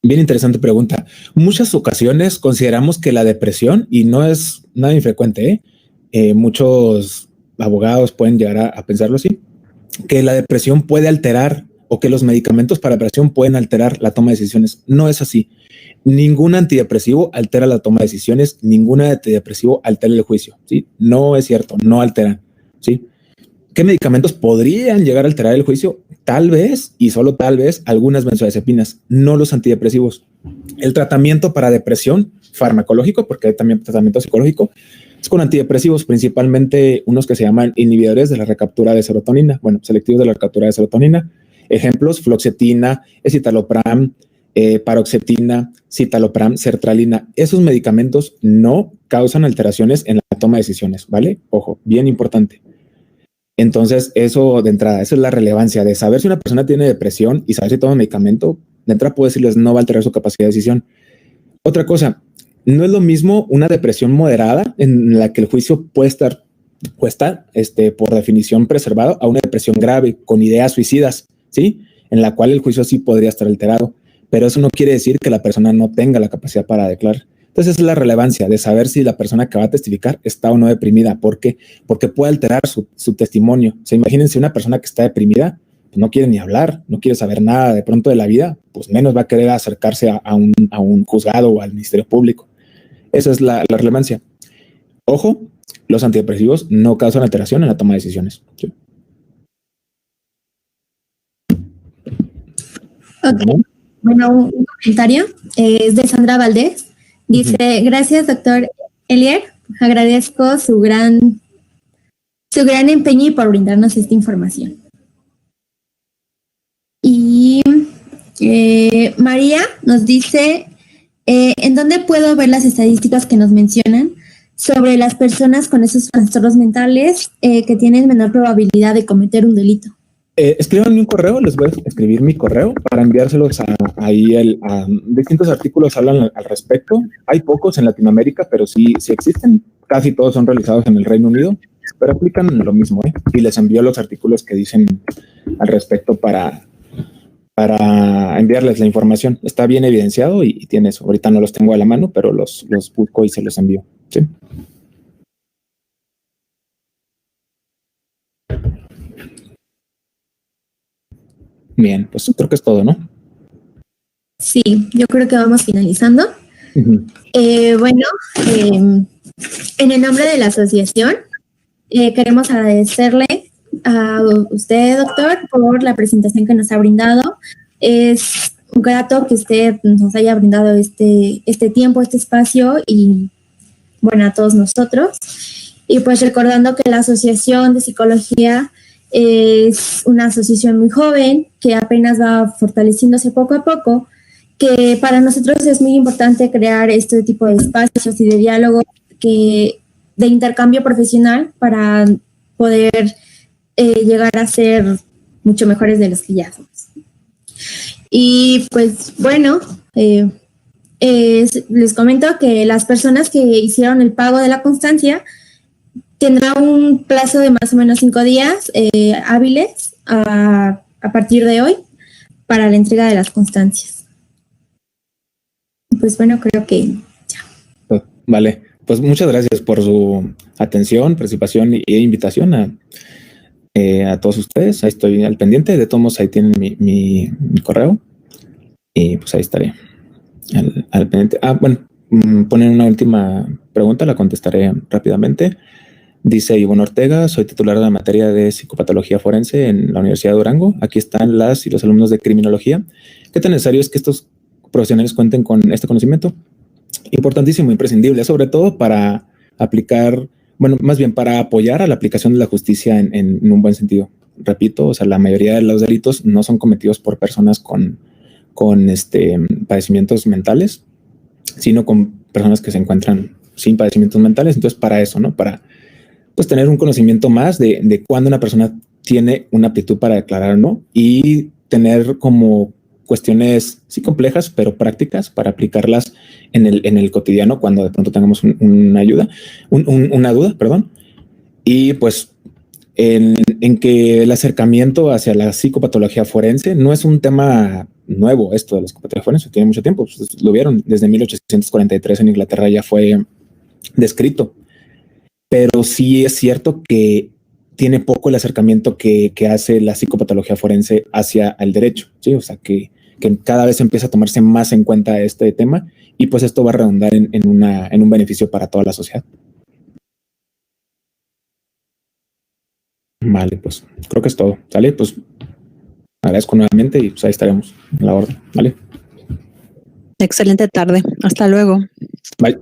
Bien interesante pregunta. Muchas ocasiones consideramos que la depresión, y no es nada infrecuente, muchos abogados pueden llegar a pensarlo así, que la depresión puede alterar o que los medicamentos para depresión pueden alterar la toma de decisiones. No es así. ningún antidepresivo altera la toma de decisiones, ningún antidepresivo altera el juicio, ¿sí? No es cierto, no alteran, ¿sí? ¿Qué medicamentos podrían llegar a alterar el juicio? Tal vez, y solo tal vez, algunas benzodiazepinas, no los antidepresivos. El tratamiento para depresión farmacológico, porque hay también tratamiento psicológico, es con antidepresivos, principalmente unos que se llaman inhibidores de la recaptura de serotonina, bueno, selectivos de la recaptura de serotonina. Ejemplos, fluoxetina, escitalopram, paroxetina, citalopram, sertralina. Esos medicamentos no causan alteraciones en la toma de decisiones, ¿vale? Ojo, bien importante. Entonces, eso de entrada, esa es la relevancia de saber si una persona tiene depresión y saber si toma medicamento. De entrada puedo decirles no va a alterar su capacidad de decisión. Otra cosa, no es lo mismo una depresión moderada en la que el juicio puede estar por definición preservado a una depresión grave con ideas suicidas, ¿sí? En la cual el juicio sí podría estar alterado, pero eso no quiere decir que la persona no tenga la capacidad para declarar. Entonces, esa es la relevancia de saber si la persona que va a testificar está o no deprimida. ¿Por qué? Porque puede alterar su testimonio. O sea, imagínense una persona que está deprimida, pues no quiere ni hablar, no quiere saber nada de pronto de la vida, pues menos va a querer acercarse a un juzgado o al Ministerio Público. Esa es la relevancia. Ojo, los antidepresivos no causan alteración en la toma de decisiones. ¿Sí? Ok. Bueno, un comentario es de Sandra Valdés. Dice, gracias, doctor Elier. Agradezco su gran empeño y por brindarnos esta información. Y María nos dice, ¿en dónde puedo ver las estadísticas que nos mencionan sobre las personas con esos trastornos mentales que tienen menor probabilidad de cometer un delito? Escríbanme un correo, les voy a escribir mi correo para enviárselos a distintos artículos hablan al respecto. Hay pocos en Latinoamérica, pero sí existen. Casi todos son realizados en el Reino Unido, pero aplican lo mismo, y les envío los artículos que dicen al respecto para enviarles la información. Está bien evidenciado y tiene eso. Ahorita no los tengo a la mano, pero los busco y se los envío. ¿Sí? Bien, pues creo que es todo, ¿no? Sí, yo creo que vamos finalizando. Uh-huh. En el nombre de la asociación, queremos agradecerle a usted, doctor, por la presentación que nos ha brindado. Es grato que usted nos haya brindado este tiempo, este espacio y, bueno, a todos nosotros. Y pues recordando que la Asociación de Psicología es una asociación muy joven que apenas va fortaleciéndose poco a poco, que para nosotros es muy importante crear este tipo de espacios y de diálogo de intercambio profesional para poder llegar a ser mucho mejores de los que ya somos. Y pues bueno, les comento que las personas que hicieron el pago de la constancia tendrá un plazo de más o menos 5 días hábiles a partir de hoy para la entrega de las constancias. Pues bueno, creo que ya. Vale, pues muchas gracias por su atención, participación e invitación a todos ustedes. Ahí estoy al pendiente. De todos modos, ahí tienen mi correo y pues ahí estaré al pendiente. Bueno, ponen una última pregunta, la contestaré rápidamente. Dice Ivonne Ortega, soy titular de la materia de psicopatología forense en la Universidad de Durango. Aquí están las y los alumnos de criminología. ¿Qué tan necesario es que estos profesionales cuenten con este conocimiento? Importantísimo, imprescindible, sobre todo para aplicar, bueno, más bien para apoyar a la aplicación de la justicia en un buen sentido. Repito, o sea, la mayoría de los delitos no son cometidos por personas con padecimientos mentales, sino con personas que se encuentran sin padecimientos mentales. Entonces, para eso, ¿no? Para pues tener un conocimiento más de cuándo una persona tiene una aptitud para declarar o no, y tener como cuestiones sí complejas, pero prácticas para aplicarlas en el cotidiano cuando de pronto tengamos una duda, perdón. Y pues en que el acercamiento hacia la psicopatología forense no es un tema nuevo. Esto de la psicopatología forense tiene mucho tiempo, pues lo vieron, desde 1843 en Inglaterra ya fue descrito. Pero sí es cierto que tiene poco el acercamiento que hace la psicopatología forense hacia el derecho, ¿sí? O sea, que que cada vez empieza a tomarse más en cuenta este tema y pues esto va a redundar en un beneficio para toda la sociedad. Vale, pues creo que es todo. ¿Sale? Pues agradezco nuevamente y pues ahí estaremos en la orden. ¿Vale? Excelente tarde. Hasta luego. Bye.